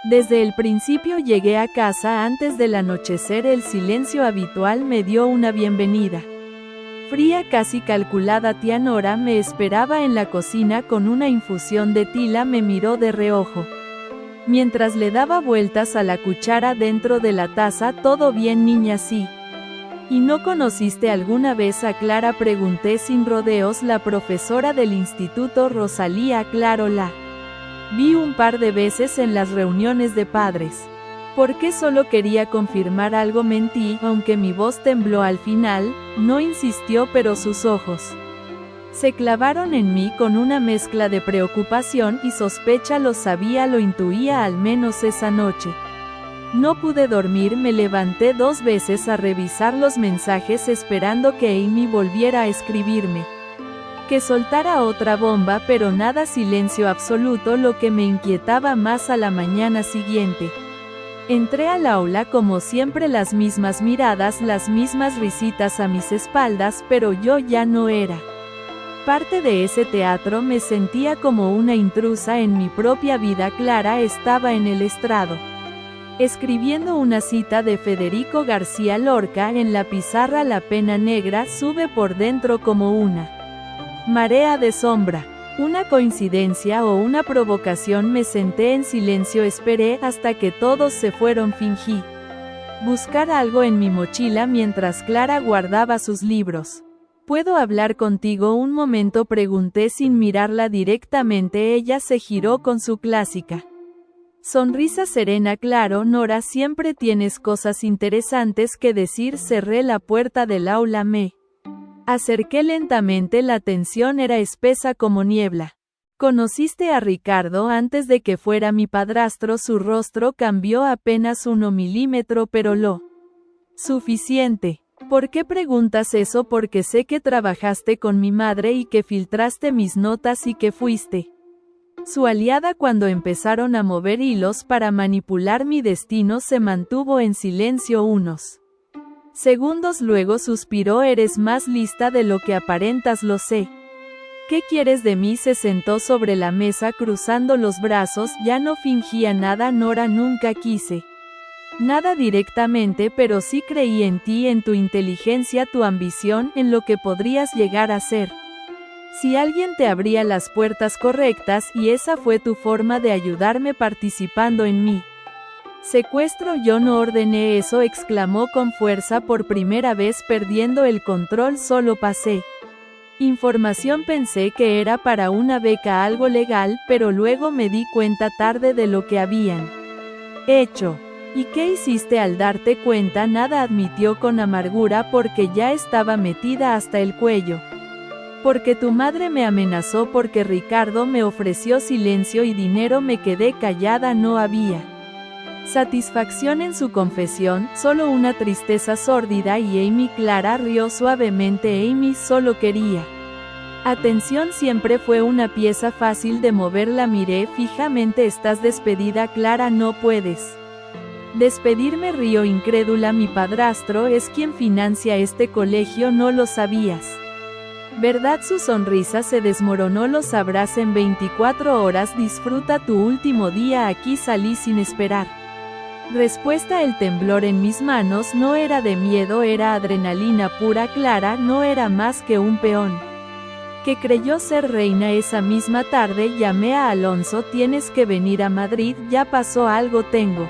Desde el principio llegué a casa antes del anochecer. El silencio habitual me dio una bienvenida fría, casi calculada. Tía Nora me esperaba en la cocina con una infusión de tila. Me miró de reojo mientras le daba vueltas a la cuchara dentro de la taza. ¿Todo bien, niña? Sí. ¿Y no conociste alguna vez a Clara? Pregunté sin rodeos. La profesora del instituto, Rosalía. Claro, la vi un par de veces en las reuniones de padres. ¿Por qué? Solo quería confirmar algo. Mentí, aunque mi voz tembló al final. No insistió, pero sus ojos se clavaron en mí con una mezcla de preocupación y sospecha. Lo sabía, lo intuía, al menos esa noche. No pude dormir. Me levanté 2 veces a revisar los mensajes esperando que Amy volviera a escribirme, que soltara otra bomba, pero nada. Silencio absoluto. Lo que me inquietaba más, a la mañana siguiente entré al aula como siempre, las mismas miradas, las mismas risitas a mis espaldas, pero yo ya no era parte de ese teatro. Me sentía como una intrusa en mi propia vida. Clara estaba en el estrado, escribiendo una cita de Federico García Lorca en la pizarra. La pena negra sube por dentro como una marea de sombra. ¿Una coincidencia o una provocación? Me senté en silencio, esperé hasta que todos se fueron. Fingí buscar algo en mi mochila mientras Clara guardaba sus libros. ¿Puedo hablar contigo un momento? Pregunté sin mirarla directamente. Ella se giró con su clásica sonrisa serena. Claro, Nora, siempre tienes cosas interesantes que decir. Cerré la puerta del aula. Me acerqué lentamente. La tensión era espesa como niebla. ¿Conociste a Ricardo antes de que fuera mi padrastro? Su rostro cambió apenas 1 milímetro, pero lo suficiente. ¿Por qué preguntas eso? Porque sé que trabajaste con mi madre y que filtraste mis notas y que fuiste su aliada cuando empezaron a mover hilos para manipular mi destino. Se mantuvo en silencio unos segundos, luego suspiró. Eres más lista de lo que aparentas. Lo sé. ¿Qué quieres de mí? Se sentó sobre la mesa cruzando los brazos. Ya no fingía nada, Nora. Nunca quise nada directamente, pero sí creí en ti, en tu inteligencia, tu ambición, en lo que podrías llegar a ser si alguien te abría las puertas correctas, y esa fue tu forma de ayudarme, participando en mi secuestro. Yo no ordené eso, exclamó con fuerza, por primera vez perdiendo el control. Solo pasé información. Pensé que era para una beca, algo legal, pero luego me di cuenta tarde de lo que habían hecho. ¿Y qué hiciste al darte cuenta? Nada, admitió con amargura, porque ya estaba metida hasta el cuello. Porque tu madre me amenazó, porque Ricardo me ofreció silencio y dinero. Me quedé callada. No había satisfacción en su confesión, solo una tristeza sórdida. Y Amy. Clara rió suavemente. Amy solo quería atención. Siempre fue una pieza fácil de mover. La miré fijamente. Estás despedida, Clara. No puedes despedirme, rió incrédula. Mi padrastro es quien financia este colegio. ¿No lo sabías? ¿Verdad? Su sonrisa se desmoronó. Lo sabrás en 24 horas. Disfruta tu último día aquí. Salí sin esperar respuesta. El temblor en mis manos no era de miedo, era adrenalina pura. Clara no era más que un peón que creyó ser reina. Esa misma tarde llamé a Alonso. Tienes que venir a Madrid, ya pasó algo, tengo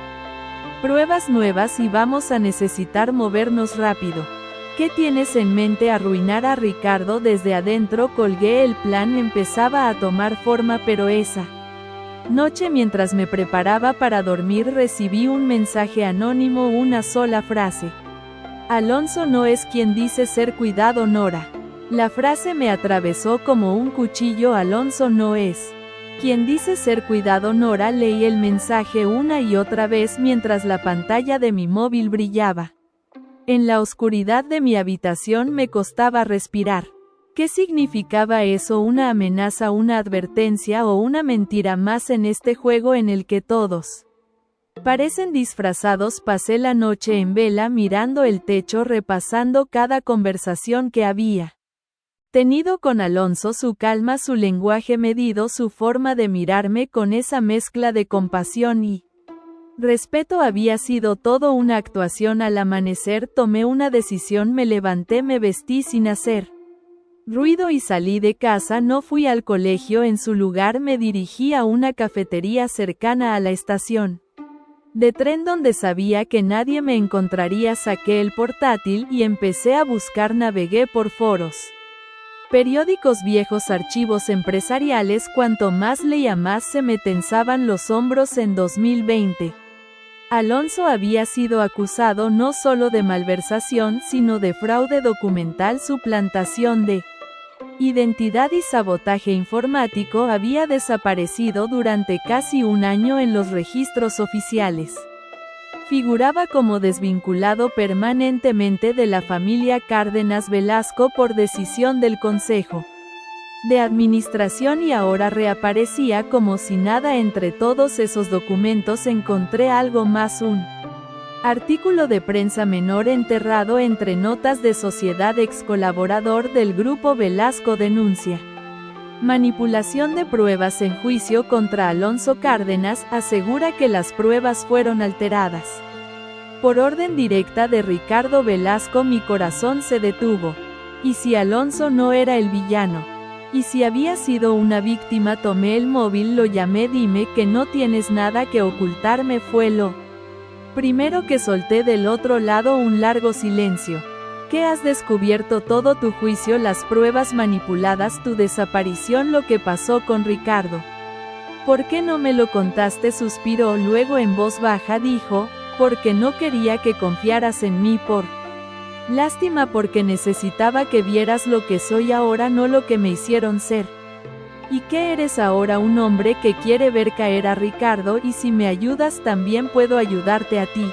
pruebas nuevas y vamos a necesitar movernos rápido. ¿Qué tienes en mente? Arruinar a Ricardo. Desde adentro colgué. El plan empezaba a tomar forma, pero esa noche, mientras me preparaba para dormir, recibí un mensaje anónimo. Una sola frase. Alonso no es quien dice ser. Cuidado, Nora. La frase me atravesó como un cuchillo. Alonso no es quien dice ser. Cuidado, Nora. Leí el mensaje una y otra vez mientras la pantalla de mi móvil brillaba. En la oscuridad de mi habitación me costaba respirar. ¿Qué significaba eso? ¿Una amenaza, una advertencia o una mentira más en este juego en el que todos parecen disfrazados? Pasé la noche en vela mirando el techo, repasando cada conversación que había tenido con Alonso, su calma, su lenguaje medido, su forma de mirarme con esa mezcla de compasión y respeto. Había sido todo una actuación. Al amanecer tomé una decisión, me levanté, me vestí sin hacer ruido y salí de casa. No fui al colegio, en su lugar me dirigí a una cafetería cercana a la estación de tren donde sabía que nadie me encontraría. Saqué el portátil y empecé a buscar. Navegué por foros, periódicos viejos, archivos empresariales. Cuanto más leía, más se me tensaban los hombros. En 2020, Alonso había sido acusado no solo de malversación, sino de fraude documental, suplantación de identidad y sabotaje informático. Había desaparecido durante casi un año en los registros oficiales. Figuraba como desvinculado permanentemente de la familia Cárdenas Velasco por decisión del Consejo de Administración, y ahora reaparecía como si nada. Entre todos esos documentos encontré algo más: un artículo de prensa menor enterrado entre notas de sociedad. Ex colaborador del grupo Velasco denuncia manipulación de pruebas en juicio contra Alonso Cárdenas. Asegura que las pruebas fueron alteradas por orden directa de Ricardo Velasco. Mi corazón se detuvo. ¿Y si Alonso no era el villano? ¿Y si había sido una víctima? Tomé el móvil, lo llamé. Dime que no tienes nada que ocultarme. Fue lo primero que solté. Del otro lado un largo silencio. ¿Qué has descubierto? Todo tu juicio, las pruebas manipuladas, tu desaparición, lo que pasó con Ricardo. ¿Por qué no me lo contaste? Suspiró. Luego en voz baja dijo: porque no quería que confiaras en mí, por lástima, porque necesitaba que vieras lo que soy ahora, no lo que me hicieron ser. ¿Y qué eres ahora? Un hombre que quiere ver caer a Ricardo, y si me ayudas también puedo ayudarte a ti.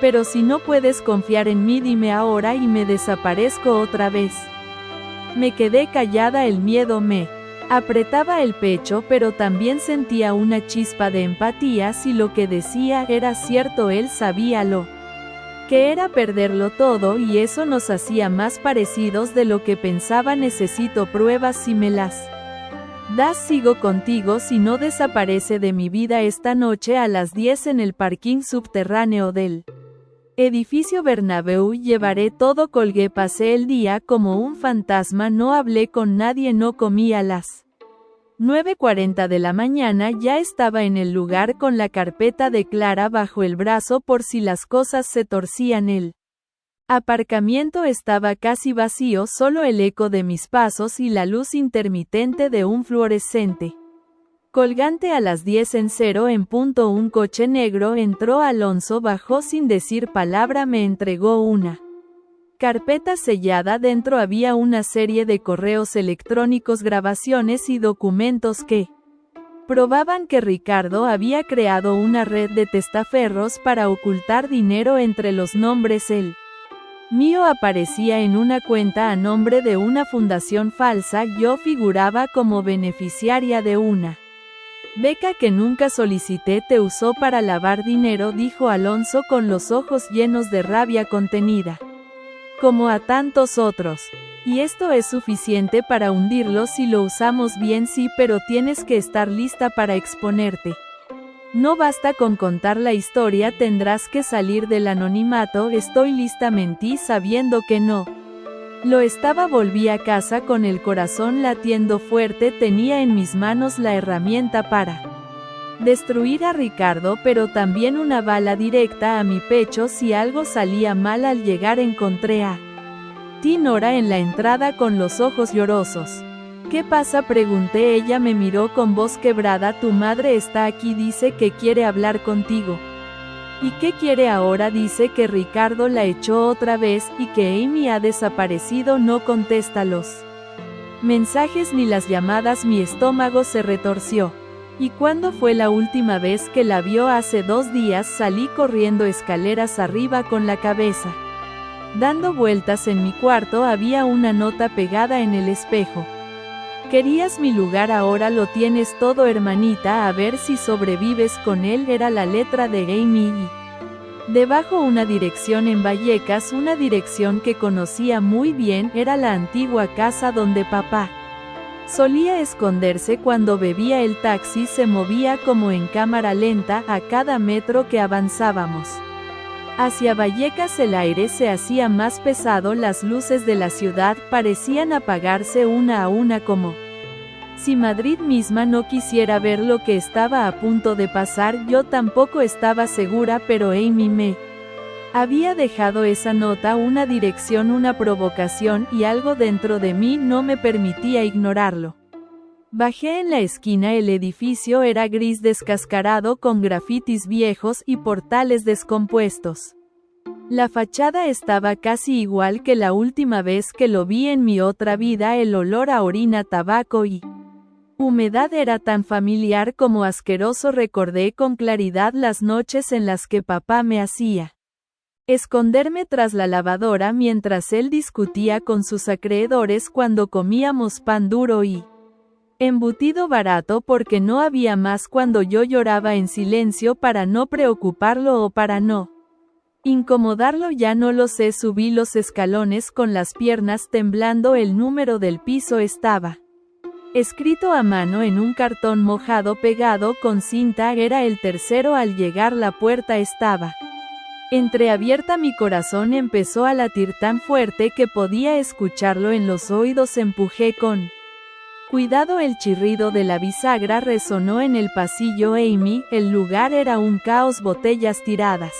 Pero si no puedes confiar en mí, dime ahora y me desaparezco otra vez. Me quedé callada. El miedo me apretaba el pecho, pero también sentía una chispa de empatía. Si lo que decía era cierto, él sabía lo que era perderlo todo, y eso nos hacía más parecidos de lo que pensaba. Necesito pruebas. Si me las das, sigo contigo. Si no, desaparece de mi vida. Esta noche a las 10 en el parking subterráneo del edificio Bernabéu llevaré todo. Colgué. Pasé el día como un fantasma. No hablé con nadie, no comí. A las 9:40 de la mañana ya estaba en el lugar con la carpeta de Clara bajo el brazo por si las cosas se torcían. El aparcamiento estaba casi vacío, solo el eco de mis pasos y la luz intermitente de un fluorescente colgante. A las 10:00 en punto un coche negro entró. Alonso bajó sin decir palabra. Me entregó una carpeta sellada. Dentro había una serie de correos electrónicos, grabaciones y documentos que probaban que Ricardo había creado una red de testaferros para ocultar dinero. Entre los nombres el mío aparecía en una cuenta a nombre de una fundación falsa. Yo figuraba como beneficiaria de una beca que nunca solicité. Te usó para lavar dinero, dijo Alonso con los ojos llenos de rabia contenida. Como a tantos otros. Y esto es suficiente para hundirlo si lo usamos bien. Sí, pero tienes que estar lista para exponerte. No basta con contar la historia, tendrás que salir del anonimato. Estoy lista. Mentí sabiendo que no lo estaba. Volví a casa con el corazón latiendo fuerte. Tenía en mis manos la herramienta para destruir a Ricardo, pero también una bala directa a mi pecho si algo salía mal. Al llegar encontré a Nora en la entrada con los ojos llorosos. ¿Qué pasa?, pregunté. Ella me miró con voz quebrada. Tu madre está aquí, dice que quiere hablar contigo. ¿Y qué quiere ahora? Dice que Ricardo la echó otra vez, y que Amy ha desaparecido. No contesta los mensajes ni las llamadas. Mi estómago se retorció. ¿Y cuándo fue la última vez que la vio? Hace 2 días. Salí corriendo escaleras arriba con la cabeza dando vueltas en mi cuarto. Había una nota pegada en el espejo. Querías mi lugar, ahora lo tienes todo, hermanita, a ver si sobrevives con él. Era la letra de Amy y debajo una dirección en Vallecas, una dirección que conocía muy bien. Era la antigua casa donde papá solía esconderse cuando bebía. El taxi se movía como en cámara lenta a cada metro que avanzábamos hacia Vallecas. El aire se hacía más pesado, las luces de la ciudad parecían apagarse una a una, como si Madrid misma no quisiera ver lo que estaba a punto de pasar. Yo tampoco estaba segura, pero Amy me había dejado esa nota, una dirección, una provocación, y algo dentro de mí no me permitía ignorarlo. Bajé en la esquina. El edificio era gris descascarado, con grafitis viejos y portales descompuestos. La fachada estaba casi igual que la última vez que lo vi en mi otra vida. El olor a orina, tabaco y humedad era tan familiar como asqueroso. Recordé con claridad las noches en las que papá me hacía esconderme tras la lavadora mientras él discutía con sus acreedores, cuando comíamos pan duro y embutido barato porque no había más, cuando yo lloraba en silencio para no preocuparlo o para no incomodarlo. Ya no lo sé. Subí los escalones con las piernas temblando. El número del piso estaba escrito a mano en un cartón mojado pegado con cinta. Era el tercero. Al llegar la puerta estaba entreabierta. Mi corazón empezó a latir tan fuerte que podía escucharlo en los oídos. Empujé con cuidado. El chirrido de la bisagra resonó en el pasillo. Amy, el lugar era un caos, botellas tiradas,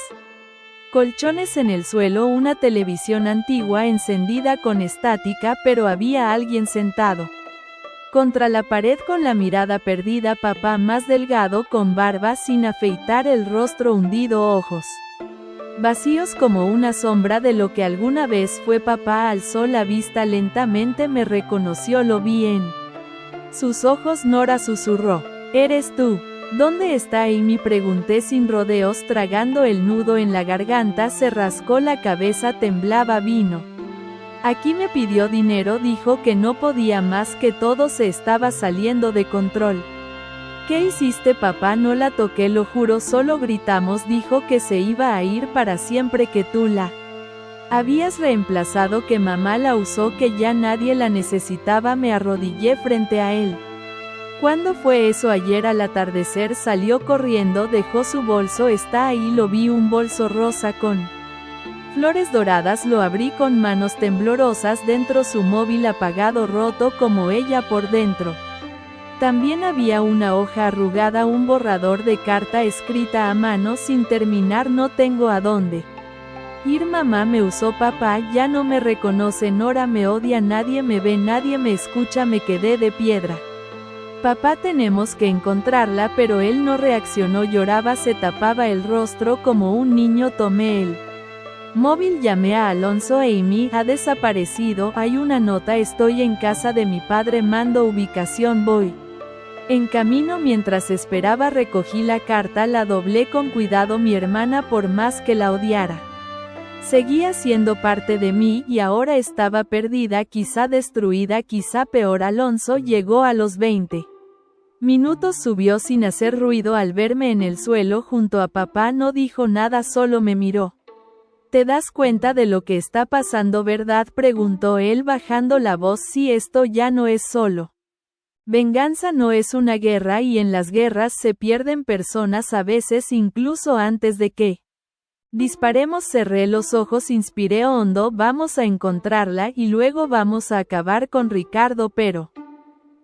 colchones en el suelo, una televisión antigua encendida con estática, pero había alguien sentado contra la pared con la mirada perdida. Papá, más delgado, con barba, sin afeitar, el rostro hundido, ojos vacíos como una sombra de lo que alguna vez fue papá. Alzó la vista lentamente, me reconoció, lo vi en sus ojos. Nora, susurró. ¿Eres tú? ¿Dónde está Amy? Pregunté sin rodeos, tragando el nudo en la garganta. Se rascó la cabeza, temblaba. Vino aquí, me pidió dinero, dijo que no podía más, que todo se estaba saliendo de control. ¿Qué hiciste, papá? No la toqué, lo juro, solo gritamos. Dijo que se iba a ir para siempre, que tú la habías reemplazado, que mamá la usó, que ya nadie la necesitaba. Me arrodillé frente a él. ¿Cuándo fue eso? Ayer al atardecer. Salió corriendo, dejó su bolso, está ahí. Lo vi, un bolso rosa con flores doradas. Lo abrí con manos temblorosas. Dentro su móvil apagado, roto como ella por dentro. También había una hoja arrugada, un borrador de carta escrita a mano sin terminar. No tengo a dónde ir, mamá me usó, papá ya no me reconoce, Nora me odia, nadie me ve, nadie me escucha. Me quedé de piedra. Papá, tenemos que encontrarla, pero él no reaccionó. Lloraba, se tapaba el rostro como un niño. Tomé el móvil, llamé a Alonso. Amy ha desaparecido, hay una nota, estoy en casa de mi padre, mando ubicación, voy en camino. Mientras esperaba recogí la carta, la doblé con cuidado. Mi hermana, por más que la odiara, seguía siendo parte de mí, y ahora estaba perdida, quizá destruida, quizá peor. Alonso llegó a los 20 minutos, subió sin hacer ruido al verme en el suelo junto a papá. No dijo nada, solo me miró. ¿Te das cuenta de lo que está pasando, verdad?, preguntó él bajando la voz. Sí, esto ya no es solo venganza, no es una guerra, y en las guerras se pierden personas, a veces incluso antes de que disparemos. Cerré los ojos, inspiré hondo. Vamos a encontrarla, y luego vamos a acabar con Ricardo, pero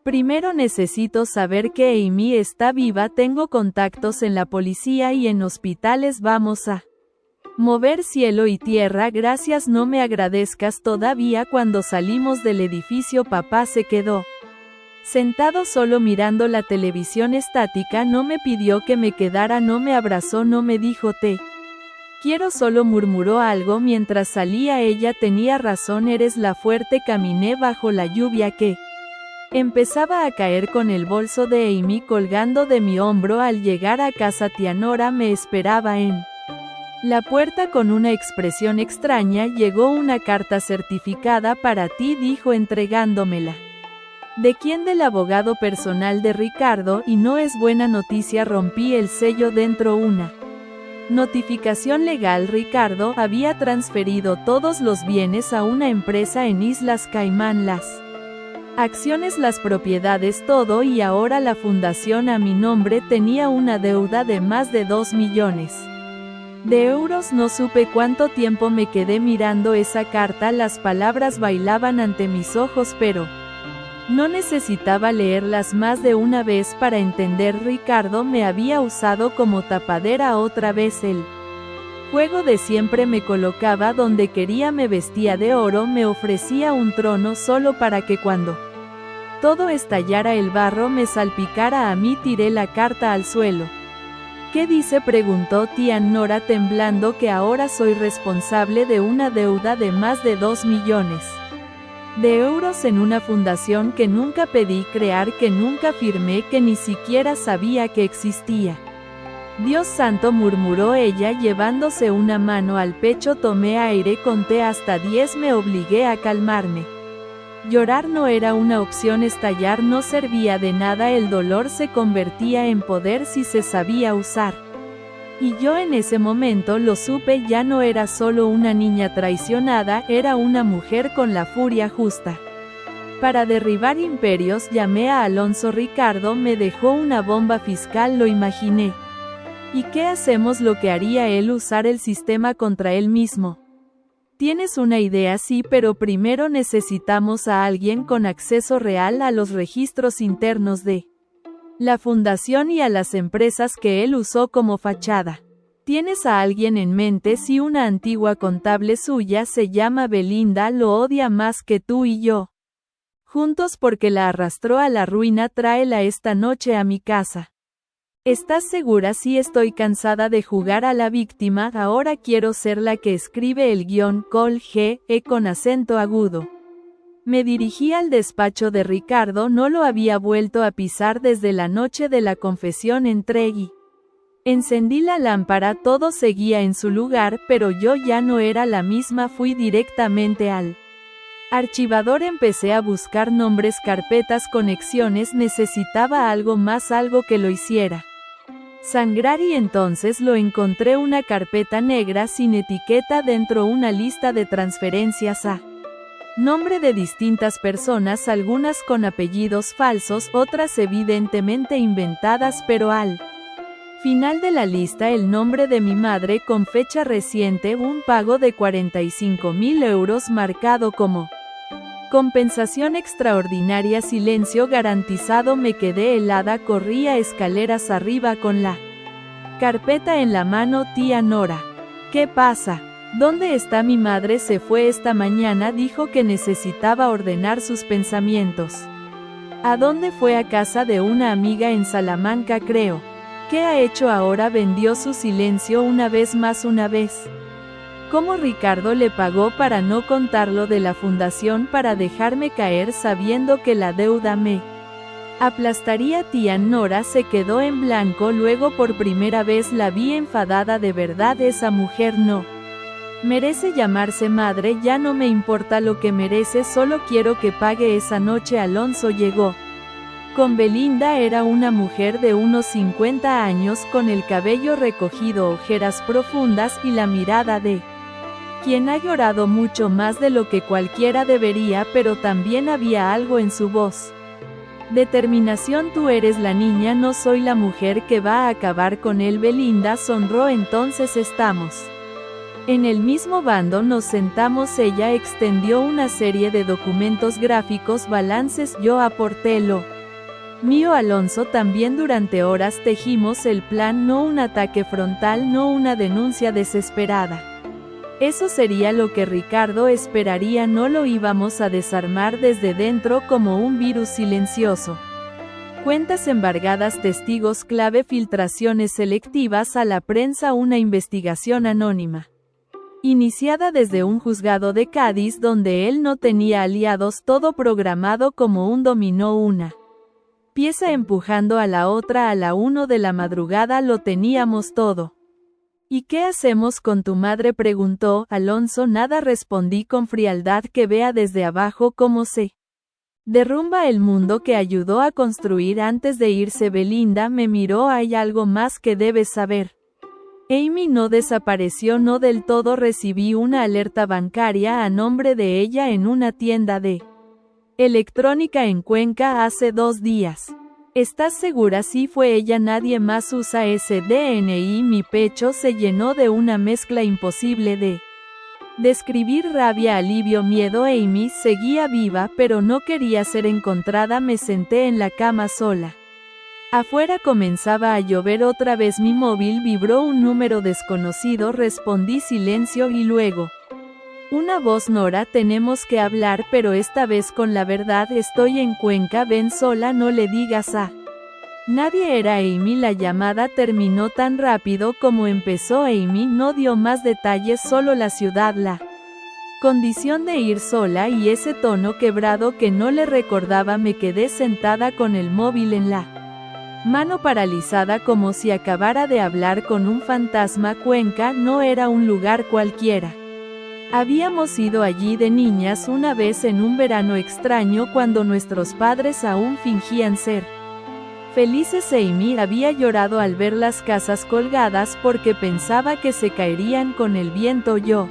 primero necesito saber que Amy está viva. Tengo contactos en la policía y en hospitales. Vamos a mover cielo y tierra. Gracias, no me agradezcas todavía. Cuando salimos del edificio, papá se quedó sentado solo mirando la televisión estática. No me pidió que me quedara, no me abrazó, no me dijo te Quiero solo murmuró algo mientras salía. Ella tenía razón, eres la fuerte. Caminé bajo la lluvia que empezaba a caer con el bolso de Amy colgando de mi hombro. Al llegar a casa tía Nora me esperaba en la puerta con una expresión extraña. Llegó una carta certificada para ti, dijo entregándomela. ¿De quién? Del abogado personal de Ricardo, y no es buena noticia. Rompí el sello dentro. Una notificación legal. Ricardo había transferido todos los bienes a una empresa en Islas Caimán, las acciones, las propiedades, todo, y ahora la fundación a mi nombre tenía una deuda de más de 2 millones de euros. No supe cuánto tiempo me quedé mirando esa carta. Las palabras bailaban ante mis ojos, pero no necesitaba leerlas más de una vez para entender. Ricardo me había usado como tapadera otra vez. El juego de siempre. Me colocaba donde quería, me vestía de oro, me ofrecía un trono solo para que cuando todo estallara el barro me salpicara a mí. Tiré la carta al suelo. ¿Qué dice?, preguntó tía Nora temblando. Que ahora soy responsable de una deuda de más de 2 millones de euros en una fundación que nunca pedí crear, que nunca firmé, que ni siquiera sabía que existía. Dios santo, murmuró ella llevándose una mano al pecho. Tomé aire, conté hasta 10, me obligué a calmarme. Llorar no era una opción, estallar no servía de nada. El dolor se convertía en poder si se sabía usar. Y yo en ese momento lo supe. Ya no era solo una niña traicionada, era una mujer con la furia justa para derribar imperios. Llamé a Alonso. Ricardo me dejó una bomba fiscal, lo imaginé. ¿Y qué hacemos? Lo que haría él, usar el sistema contra él mismo. ¿Tienes una idea? Sí, pero primero necesitamos a alguien con acceso real a los registros internos de la fundación y a las empresas que él usó como fachada. ¿Tienes a alguien en mente? Sí, una antigua contable suya, se llama Belinda, lo odia más que tú y yo juntos porque la arrastró a la ruina. Tráela esta noche a mi casa. ¿Estás segura? Sí, estoy cansada de jugar a la víctima, ahora quiero ser la que escribe el guión. Col G. con acento agudo. Me dirigí al despacho de Ricardo. No lo había vuelto a pisar desde la noche de la confesión. Entré y encendí la lámpara. Todo seguía en su lugar, pero yo ya no era la misma. Fui directamente al archivador. Empecé a buscar nombres, carpetas, conexiones. Necesitaba algo más, algo que lo hiciera sangrar, y entonces lo encontré. Una carpeta negra sin etiqueta, dentro una lista de transferencias a nombre de distintas personas, algunas con apellidos falsos, otras evidentemente inventadas, pero al final de la lista el nombre de mi madre con fecha reciente, un pago de 45.000 euros marcado como compensación extraordinaria. Silencio garantizado. Me quedé helada, corría escaleras arriba con la carpeta en la mano. Tía Nora, ¿qué pasa? ¿Dónde está mi madre? Se fue esta mañana, dijo que necesitaba ordenar sus pensamientos. ¿A dónde fue? A casa de una amiga en Salamanca, creo. ¿Qué ha hecho ahora? Vendió su silencio una vez más. Una vez. ¿Cómo Ricardo le pagó para no contarlo de la fundación, para dejarme caer sabiendo que la deuda me aplastaría? Tía Nora se quedó en blanco. Luego por primera vez la vi enfadada. De verdad, esa mujer no merece llamarse madre. Ya no me importa lo que merece, solo quiero que pague. Esa noche Alonso llegó con Belinda. Era una mujer de unos 50 años, con el cabello recogido, ojeras profundas y la mirada de quien ha llorado mucho más de lo que cualquiera debería, pero también había algo en su voz. Determinación. Tú eres la niña, no soy la mujer que va a acabar con él. Belinda sonrió. Entonces estamos en el mismo bando. Nos sentamos. Ella extendió una serie de documentos gráficos, balances. Yo aporté lo mío. Alonso también. Durante horas tejimos el plan. No un ataque frontal, no una denuncia desesperada. Eso sería lo que Ricardo esperaría. No lo íbamos a desarmar desde dentro como un virus silencioso. Cuentas embargadas, testigos clave, filtraciones selectivas a la prensa, una investigación anónima. Iniciada desde un juzgado de Cádiz donde él no tenía aliados, todo programado como un dominó, una pieza empujando a la otra. A la 1 de la madrugada lo teníamos todo. ¿Y qué hacemos con tu madre?, preguntó Alonso. Nada, respondí con frialdad, que vea desde abajo cómo se derrumba el mundo que ayudó a construir antes de irse. Belinda me miró. Hay algo más que debes saber. Amy no desapareció, no del todo. Recibí una alerta bancaria a nombre de ella en una tienda de electrónica en Cuenca hace 2 días. ¿Estás segura? Sí, fue ella, nadie más usa ese DNI. Mi pecho se llenó de una mezcla imposible de describir: rabia, alivio, miedo. Amy seguía viva, pero no quería ser encontrada. Me senté en la cama sola. Afuera comenzaba a llover otra vez. Mi móvil vibró. Un número desconocido. Respondí. Silencio y luego una voz: Nora, tenemos que hablar, pero esta vez con la verdad. Estoy en Cuenca, ven sola, no le digas a nadie. Era Amy. La llamada terminó tan rápido como empezó. Amy no dio más detalles, solo la ciudad, la condición de ir sola y ese tono quebrado que no le recordaba. Me quedé sentada con el móvil en la mano, paralizada, como si acabara de hablar con un fantasma. Cuenca no era un lugar cualquiera. Habíamos ido allí de niñas una vez en un verano extraño cuando nuestros padres aún fingían ser felices. Amy había llorado al ver las casas colgadas porque pensaba que se caerían con el viento. Yo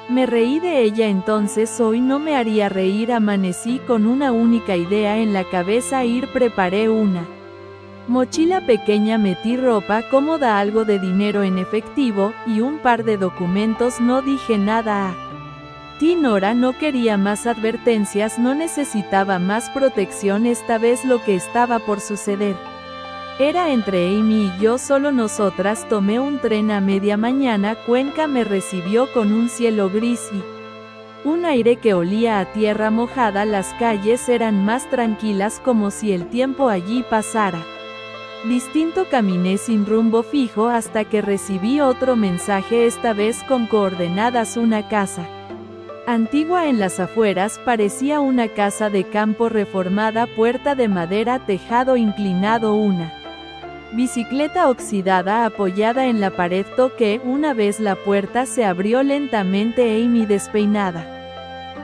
me reí de ella. Entonces hoy no me haría reír. Amanecí con una única idea en la cabeza: ir. Preparé una mochila pequeña, metí ropa cómoda, algo de dinero en efectivo y un par de documentos. No dije nada a Nora. No quería más advertencias, no necesitaba más protección. Esta vez lo que estaba por suceder era entre Amy y yo, solo nosotras. Tomé un tren a media mañana. Cuenca me recibió con un cielo gris y un aire que olía a tierra mojada. Las calles eran más tranquilas, como si el tiempo allí pasara distinto. Caminé sin rumbo fijo hasta que recibí otro mensaje, esta vez con coordenadas: una casa antigua en las afueras. Parecía una casa de campo reformada, puerta de madera, tejado inclinado, una bicicleta oxidada apoyada en la pared. Toqué. Una vez la puerta se abrió lentamente. Amy, despeinada,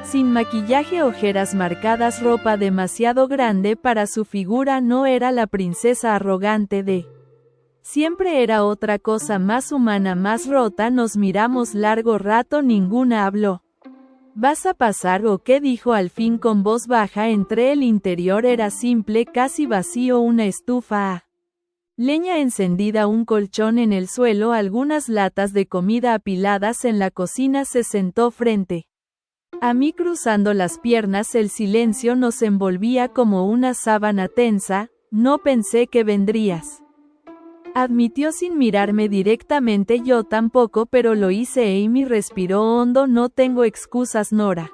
sin maquillaje, ojeras marcadas, ropa demasiado grande para su figura. No era la princesa arrogante de siempre, era otra cosa, más humana, más rota. Nos miramos largo rato, ninguna habló. ¿Vas a pasar o qué?, dijo al fin con voz baja. Entré. El interior era simple, casi vacío: una estufa a leña encendida, un colchón en el suelo, algunas latas de comida apiladas en la cocina. Se sentó frente a mí cruzando las piernas. El silencio nos envolvía como una sábana tensa. No pensé que vendrías, admitió sin mirarme directamente. Yo tampoco, pero lo hice. Amy respiró hondo. No tengo excusas, Nora.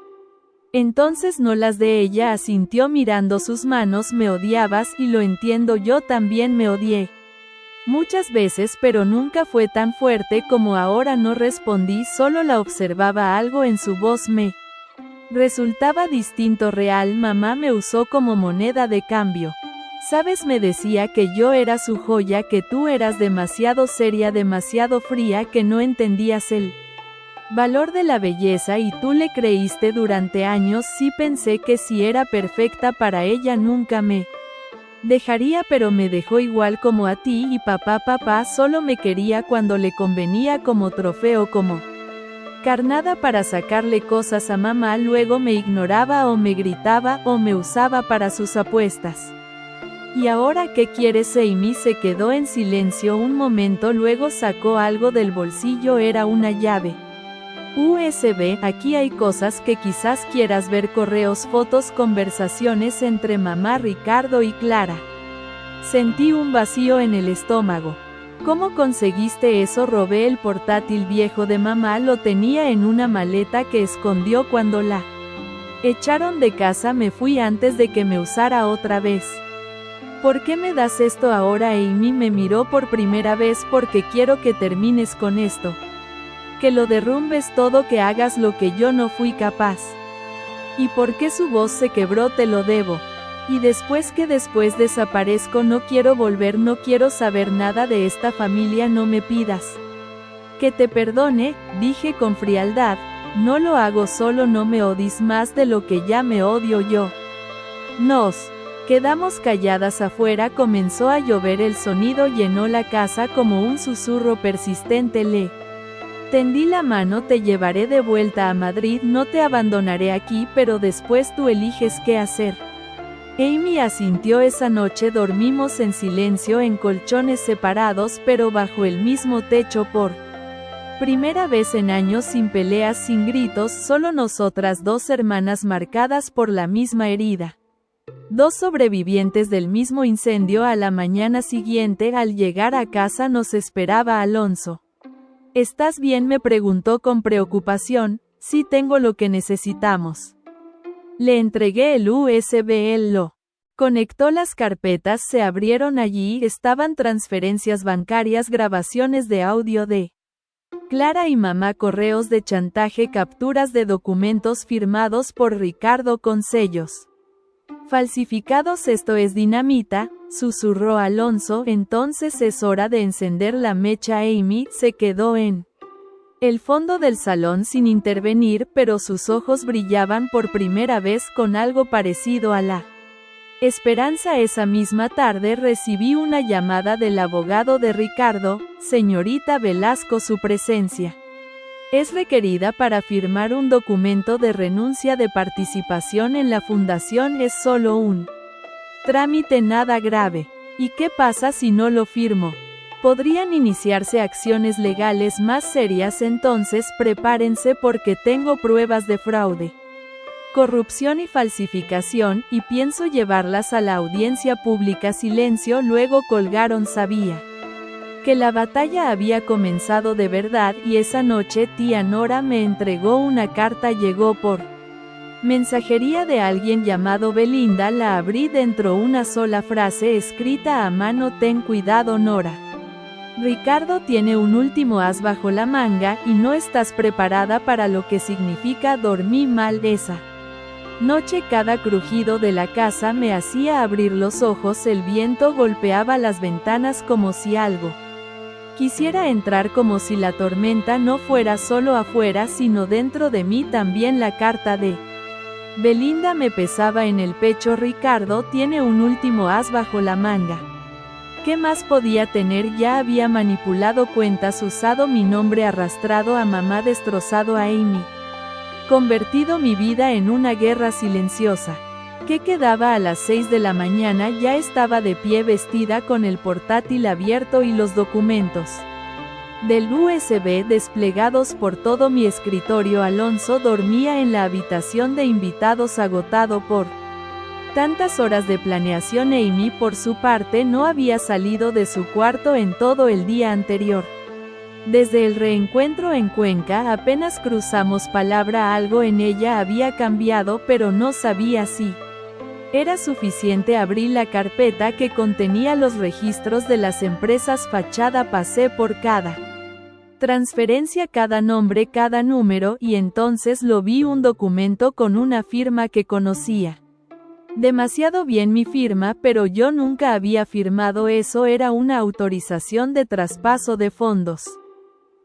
Entonces no las de ella, asintió mirando sus manos. Me odiabas y lo entiendo, yo también me odié muchas veces, pero nunca fue tan fuerte como ahora. No respondí, solo la observaba. Algo en su voz me resultaba distinto, real. Mamá me usó como moneda de cambio. Sabes, me decía que yo era su joya, que tú eras demasiado seria, demasiado fría, que no entendías el valor de la belleza y tú le creíste durante años. Sí, pensé que si era perfecta para ella nunca me dejaría, pero me dejó igual como a ti y papá. Papá solo me quería cuando le convenía, como trofeo, como carnada para sacarle cosas a mamá. Luego me ignoraba o me gritaba o me usaba para sus apuestas. ¿Y ahora qué quieres? Amy se quedó en silencio un momento, luego sacó algo del bolsillo. Era una llave USB. Aquí hay cosas que quizás quieras ver: correos, fotos, conversaciones entre mamá, Ricardo y Clara. Sentí un vacío en el estómago. ¿Cómo conseguiste eso? Robé el portátil viejo de mamá, lo tenía en una maleta que escondió cuando la echaron de casa. Me fui antes de que me usara otra vez. ¿Por qué me das esto ahora? Amy me miró por primera vez porque quiero que termines con esto. Que lo derrumbes todo, que hagas lo que yo no fui capaz. ¿Y por qué su voz se quebró? Te lo debo. Y después que después desaparezco, no quiero volver, no quiero saber nada de esta familia, no me pidas que te perdone, dije con frialdad, no lo hago, solo no me odies más de lo que ya me odio yo. Nos quedamos calladas. Afuera comenzó a llover, el sonido llenó la casa como un susurro persistente. Le tendí la mano, te llevaré de vuelta a Madrid, no te abandonaré aquí, pero después tú eliges qué hacer. Amy asintió. Esa noche dormimos en silencio en colchones separados pero bajo el mismo techo por primera vez en años, sin peleas, sin gritos, solo nosotras dos, hermanas marcadas por la misma herida. Dos sobrevivientes del mismo incendio. A la mañana siguiente, al llegar a casa, nos esperaba Alonso. ¿Estás bien?, me preguntó con preocupación. Sí, tengo lo que necesitamos. Le entregué el USB, él lo conectó, las carpetas se abrieron, allí estaban transferencias bancarias, grabaciones de audio de Clara y mamá, correos de chantaje, capturas de documentos firmados por Ricardo con sellos falsificados. Esto es dinamita, susurró Alonso. Entonces es hora de encender la mecha. Amy se quedó en el fondo del salón sin intervenir, pero sus ojos brillaban por primera vez con algo parecido a la esperanza. Esa misma tarde recibí una llamada del abogado de Ricardo. Señorita Velasco, su presencia es requerida para firmar un documento de renuncia de participación en la fundación. Es solo un trámite, nada grave. ¿Y qué pasa si no lo firmo? Podrían iniciarse acciones legales más serias. Entonces prepárense porque tengo pruebas de fraude, corrupción y falsificación, y pienso llevarlas a la audiencia pública. Silencio. Luego colgaron. Sabía que la batalla había comenzado de verdad, y esa noche tía Nora me entregó una carta. Llegó por mensajería de alguien llamado Belinda. La abrí. Dentro una sola frase escrita a mano: ten cuidado, Nora. Ricardo tiene un último as bajo la manga, y no estás preparada para lo que significa. Dormí mal esa noche. Cada crujido de la casa me hacía abrir los ojos. El viento golpeaba las ventanas como si algo quisiera entrar, como si la tormenta no fuera solo afuera sino dentro de mí también. La carta de Belinda me pesaba en el pecho. Ricardo tiene un último as bajo la manga. ¿Qué más podía tener? Ya había manipulado cuentas, usado mi nombre, arrastrado a mamá, destrozado a Amy, convertido mi vida en una guerra silenciosa. ¿Qué quedaba? A las 6 de la mañana ya estaba de pie, vestida, con el portátil abierto y los documentos del USB desplegados por todo mi escritorio. Alonso dormía en la habitación de invitados, agotado por tantas horas de planeación. Amy, por su parte, no había salido de su cuarto en todo el día anterior. Desde el reencuentro en Cuenca apenas cruzamos palabra. Algo en ella había cambiado, pero no sabía si era suficiente. Abrí la carpeta que contenía los registros de las empresas fachada. Pasé por cada transferencia, cada nombre, cada número, y entonces lo vi: un documento con una firma que conocía demasiado bien, mi firma, pero yo nunca había firmado eso. Era una autorización de traspaso de fondos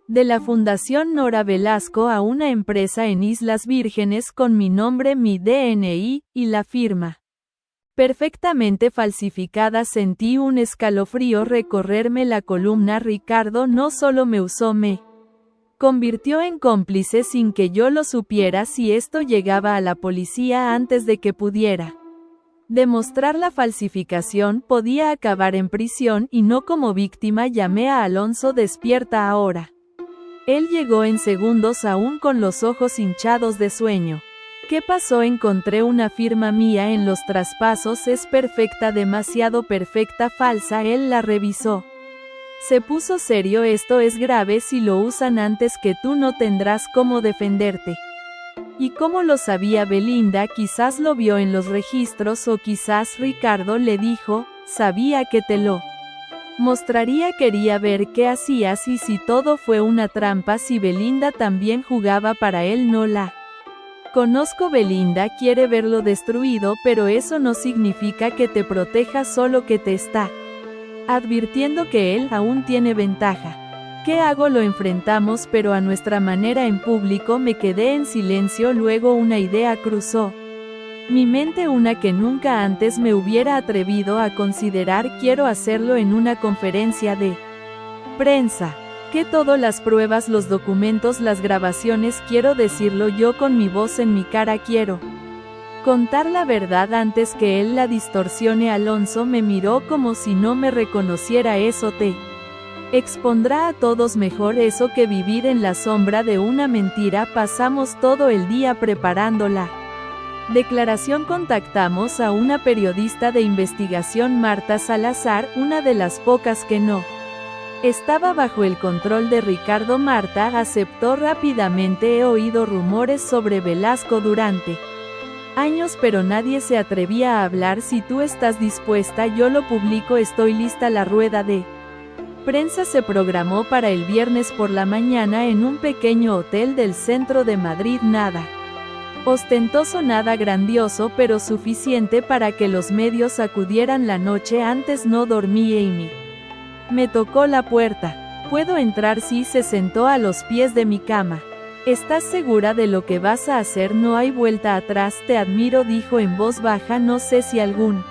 de la Fundación Nora Velasco a una empresa en Islas Vírgenes, con mi nombre, mi DNI, y la firma perfectamente falsificada. Sentí un escalofrío recorrerme la columna. Ricardo no solo me usó, me convirtió en cómplice sin que yo lo supiera. Si esto llegaba a la policía antes de que pudiera demostrar la falsificación, podía acabar en prisión, y no como víctima. Llamé a Alonso. Despierta ahora. Él llegó en segundos, aún con los ojos hinchados de sueño. ¿Qué pasó? Encontré una firma mía en los traspasos. Es perfecta, demasiado perfecta. Falsa. Él la revisó. Se puso serio. Esto es grave. Si lo usan antes que tú, no tendrás cómo defenderte. ¿Y cómo lo sabía Belinda? Quizás lo vio en los registros, o quizás Ricardo le dijo. sabía que te lo mostraría. Quería ver qué hacías y si todo fue una trampa, si Belinda también jugaba para él. No la conozco. Belinda quiere verlo destruido, pero eso no significa que te proteja, solo que te está advirtiendo que él aún tiene ventaja. ¿Qué hago? Lo enfrentamos, pero a nuestra manera en público. Me quedé en silencio. Luego una idea cruzó mi mente, una que nunca antes me hubiera atrevido a considerar. Quiero hacerlo en una conferencia de prensa. Que todas las pruebas, los documentos, las grabaciones, quiero decirlo yo con mi voz en mi cara. Quiero contar la verdad antes que él la distorsione. Alonso me miró como si no me reconociera. Eso te expondrá a todos. Mejor eso que vivir en la sombra de una mentira. Pasamos todo el día preparando la declaración. Contactamos a una periodista de investigación, Marta Salazar, una de las pocas que no estaba bajo el control de Ricardo. Marta aceptó rápidamente. He oído rumores sobre Velasco durante años, pero nadie se atrevía a hablar. Si tú estás dispuesta, yo lo publico. Estoy lista. La rueda de prensa se programó para el viernes por la mañana en un pequeño hotel del centro de Madrid. Nada ostentoso, nada grandioso, pero suficiente para que los medios acudieran la noche antes. No dormí. Amy me tocó la puerta. ¿Puedo entrar? Sí. Se sentó a los pies de mi cama. ¿Estás segura de lo que vas a hacer? No hay vuelta atrás. Te admiro, dijo en voz baja. No sé si algún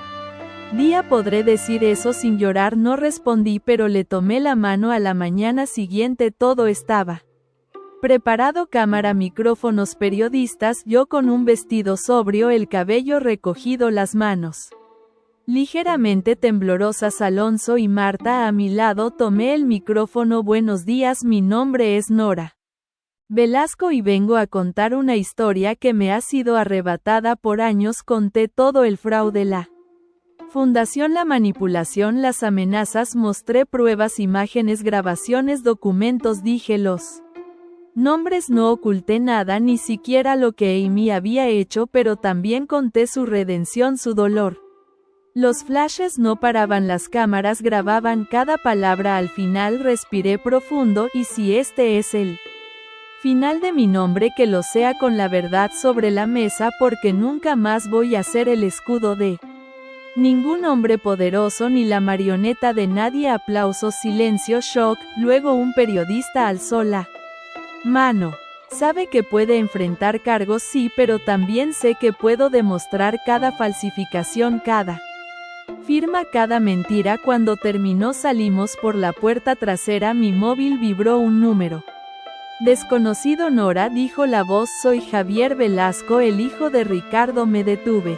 día podré decir eso sin llorar. No respondí, pero le tomé la mano. A la mañana siguiente todo estaba preparado. Cámara, micrófonos, periodistas. Yo con un vestido sobrio, el cabello recogido, las manos ligeramente temblorosas. Alonso y Marta a mi lado. Tomé el micrófono. Buenos días, mi nombre es Nora Velasco y vengo a contar una historia que me ha sido arrebatada por años. Conté todo: el fraude, la fundación, la manipulación, las amenazas. Mostré pruebas, imágenes, grabaciones, documentos. Dije los nombres. No oculté nada, ni siquiera lo que Amy había hecho, pero también conté su redención, su dolor. Los flashes no paraban, las cámaras grababan cada palabra. Al final respiré profundo. Y si este es el final de mi nombre, que lo sea con la verdad sobre la mesa, porque nunca más voy a ser el escudo de ningún hombre poderoso ni la marioneta de nadie. Aplausos, silencio, shock. Luego un periodista alzó la mano. Sabe que puede enfrentar cargos, sí, pero también sé que puedo demostrar cada falsificación, cada firma, cada mentira. Cuando terminó salimos por la puerta trasera. Mi móvil vibró. Un número desconocido. Nora, dijo la voz. Soy Javier Velasco, el hijo de Ricardo. Me detuve.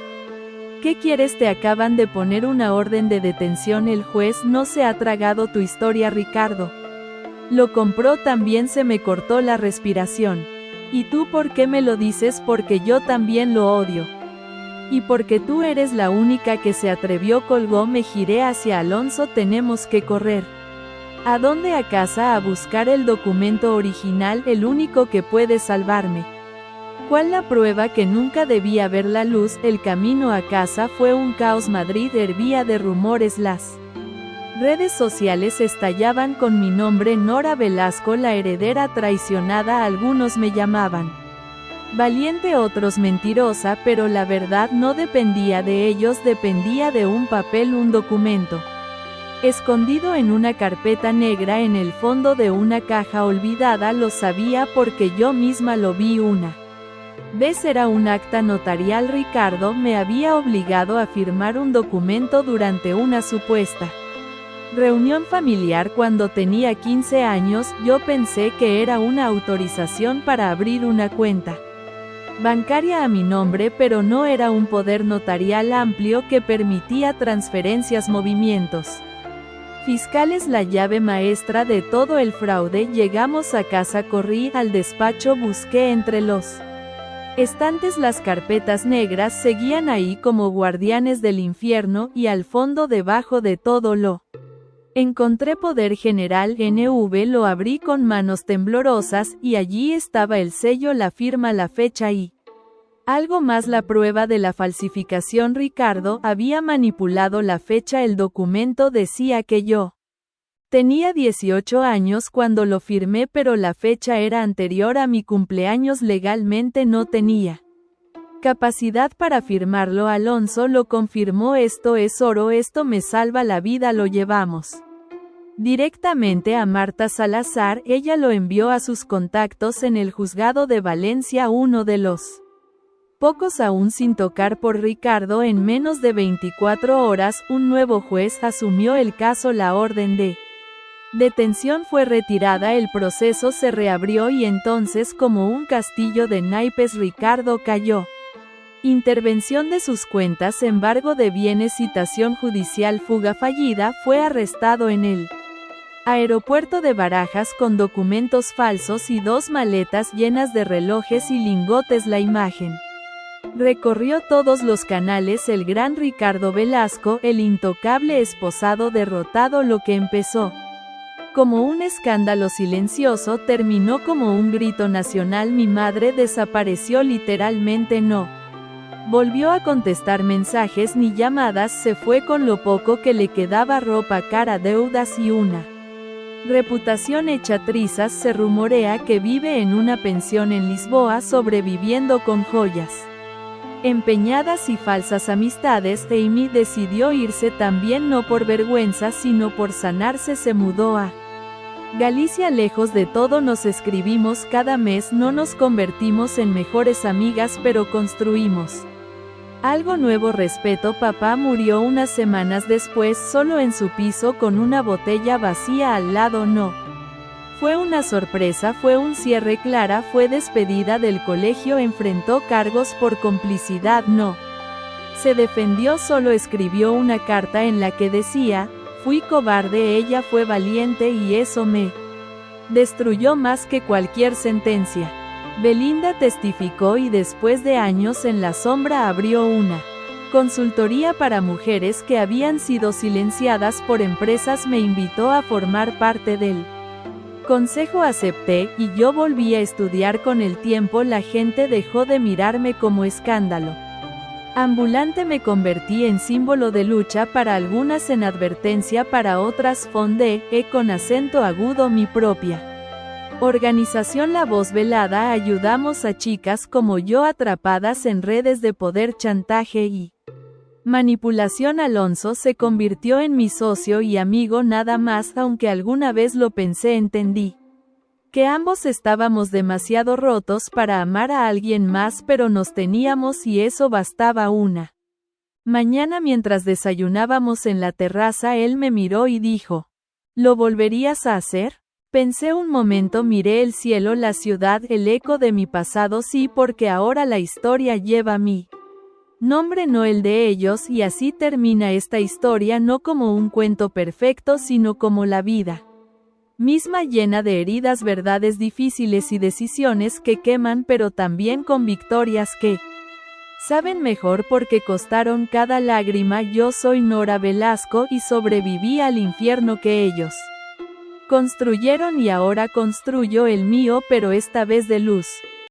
¿Qué quieres? Te acaban de poner una orden de detención. El juez no se ha tragado tu historia. Ricardo lo compró también. Se me cortó la respiración. ¿Y tú por qué me lo dices? Porque yo también lo odio. Y porque tú eres la única que se atrevió. Colgó. Me giré hacia Alonso. Tenemos que correr. ¿A dónde? A casa, a buscar el documento original, el único que puede salvarme. ¿Cuál? La prueba que nunca debía ver la luz. El camino a casa fue un caos. Madrid hervía de rumores. Las redes sociales estallaban con mi nombre. Nora Velasco, la heredera traicionada. Algunos me llamaban valiente, otros mentirosa, pero la verdad no dependía de ellos, dependía de un papel, un documento escondido en una carpeta negra en el fondo de una caja olvidada. Lo sabía porque yo misma lo vi una vez. Era un acta notarial. Ricardo me había obligado a firmar un documento durante una supuesta reunión familiar cuando tenía 15 años. Yo pensé que era una autorización para abrir una cuenta bancaria a mi nombre, pero no, era un poder notarial amplio que permitía transferencias, movimientos fiscales, la llave maestra de todo el fraude. Llegamos a casa, corrí al despacho, busqué entre los estantes. Las carpetas negras seguían ahí como guardianes del infierno, y al fondo, debajo de todo, lo encontré: Poder General NV. Lo abrí con manos temblorosas, y allí estaba el sello, la firma, la fecha y Algo más, la prueba de la falsificación. Ricardo había manipulado la fecha. El documento decía que yo tenía 18 años cuando lo firmé, pero la fecha era anterior a mi cumpleaños. Legalmente no tenía capacidad para firmarlo. Alonso lo confirmó. Esto es oro, esto me salva la vida. Lo llevamos directamente a Marta Salazar. Ella lo envió a sus contactos en el juzgado de Valencia, uno de los pocos aún sin tocar por Ricardo. En menos de 24 horas, un nuevo juez asumió el caso. La orden de detención fue retirada, el proceso se reabrió y entonces, como un castillo de naipes, Ricardo cayó. Intervención de sus cuentas, embargo de bienes, citación judicial, fuga fallida. Fue arrestado en el aeropuerto de Barajas con documentos falsos y 2 maletas llenas de relojes y lingotes. La imagen recorrió todos los canales. El gran Ricardo Velasco, el intocable esposado derrotado. Lo que empezó como un escándalo silencioso terminó como un grito nacional. Mi madre desapareció literalmente. No volvió a contestar mensajes ni llamadas. Se fue con lo poco que le quedaba: ropa cara, deudas y una reputación hecha trizas. Se rumorea que vive en una pensión en Lisboa, sobreviviendo con joyas empeñadas y falsas amistades. Amy decidió irse también, no por vergüenza sino por sanarse. Se mudó a Galicia, lejos de todo. Nos escribimos cada mes, no nos convertimos en mejores amigas, pero construimos algo nuevo. Respeto. Papá murió unas semanas después, solo en su piso con una botella vacía al lado. No fue una sorpresa, fue un cierre. Clara fue despedida del colegio, enfrentó cargos por complicidad. No se defendió, solo escribió una carta en la que decía: fui cobarde. Ella fue valiente y eso me destruyó más que cualquier sentencia. Belinda testificó y después de años en la sombra abrió una consultoría para mujeres que habían sido silenciadas por empresas. Me invitó a formar parte del consejo. Acepté, y yo volví a estudiar. Con el tiempo la gente dejó de mirarme como escándalo ambulante. Me convertí en símbolo de lucha, para algunas en advertencia, para otras fondé, con acento agudo, mi propia organización. La Voz Velada. Ayudamos a chicas como yo atrapadas en redes de poder, chantaje y manipulación. Alonso se convirtió en mi socio y amigo nada más. Aunque alguna vez lo pensé, entendí que ambos estábamos demasiado rotos para amar a alguien más, pero nos teníamos y eso bastaba. Una mañana mientras desayunábamos en la terraza, él me miró y dijo: ¿lo volverías a hacer? Pensé un momento, miré el cielo, la ciudad, el eco de mi pasado. Sí, porque ahora la historia lleva mi nombre, no el de ellos, y así termina esta historia, no como un cuento perfecto sino como la vida misma, llena de heridas, verdades difíciles y decisiones que queman, pero también con victorias que saben mejor porque costaron cada lágrima. Yo soy Nora Velasco y sobreviví al infierno que ellos construyeron y ahora construyo el mío, pero esta vez de luz.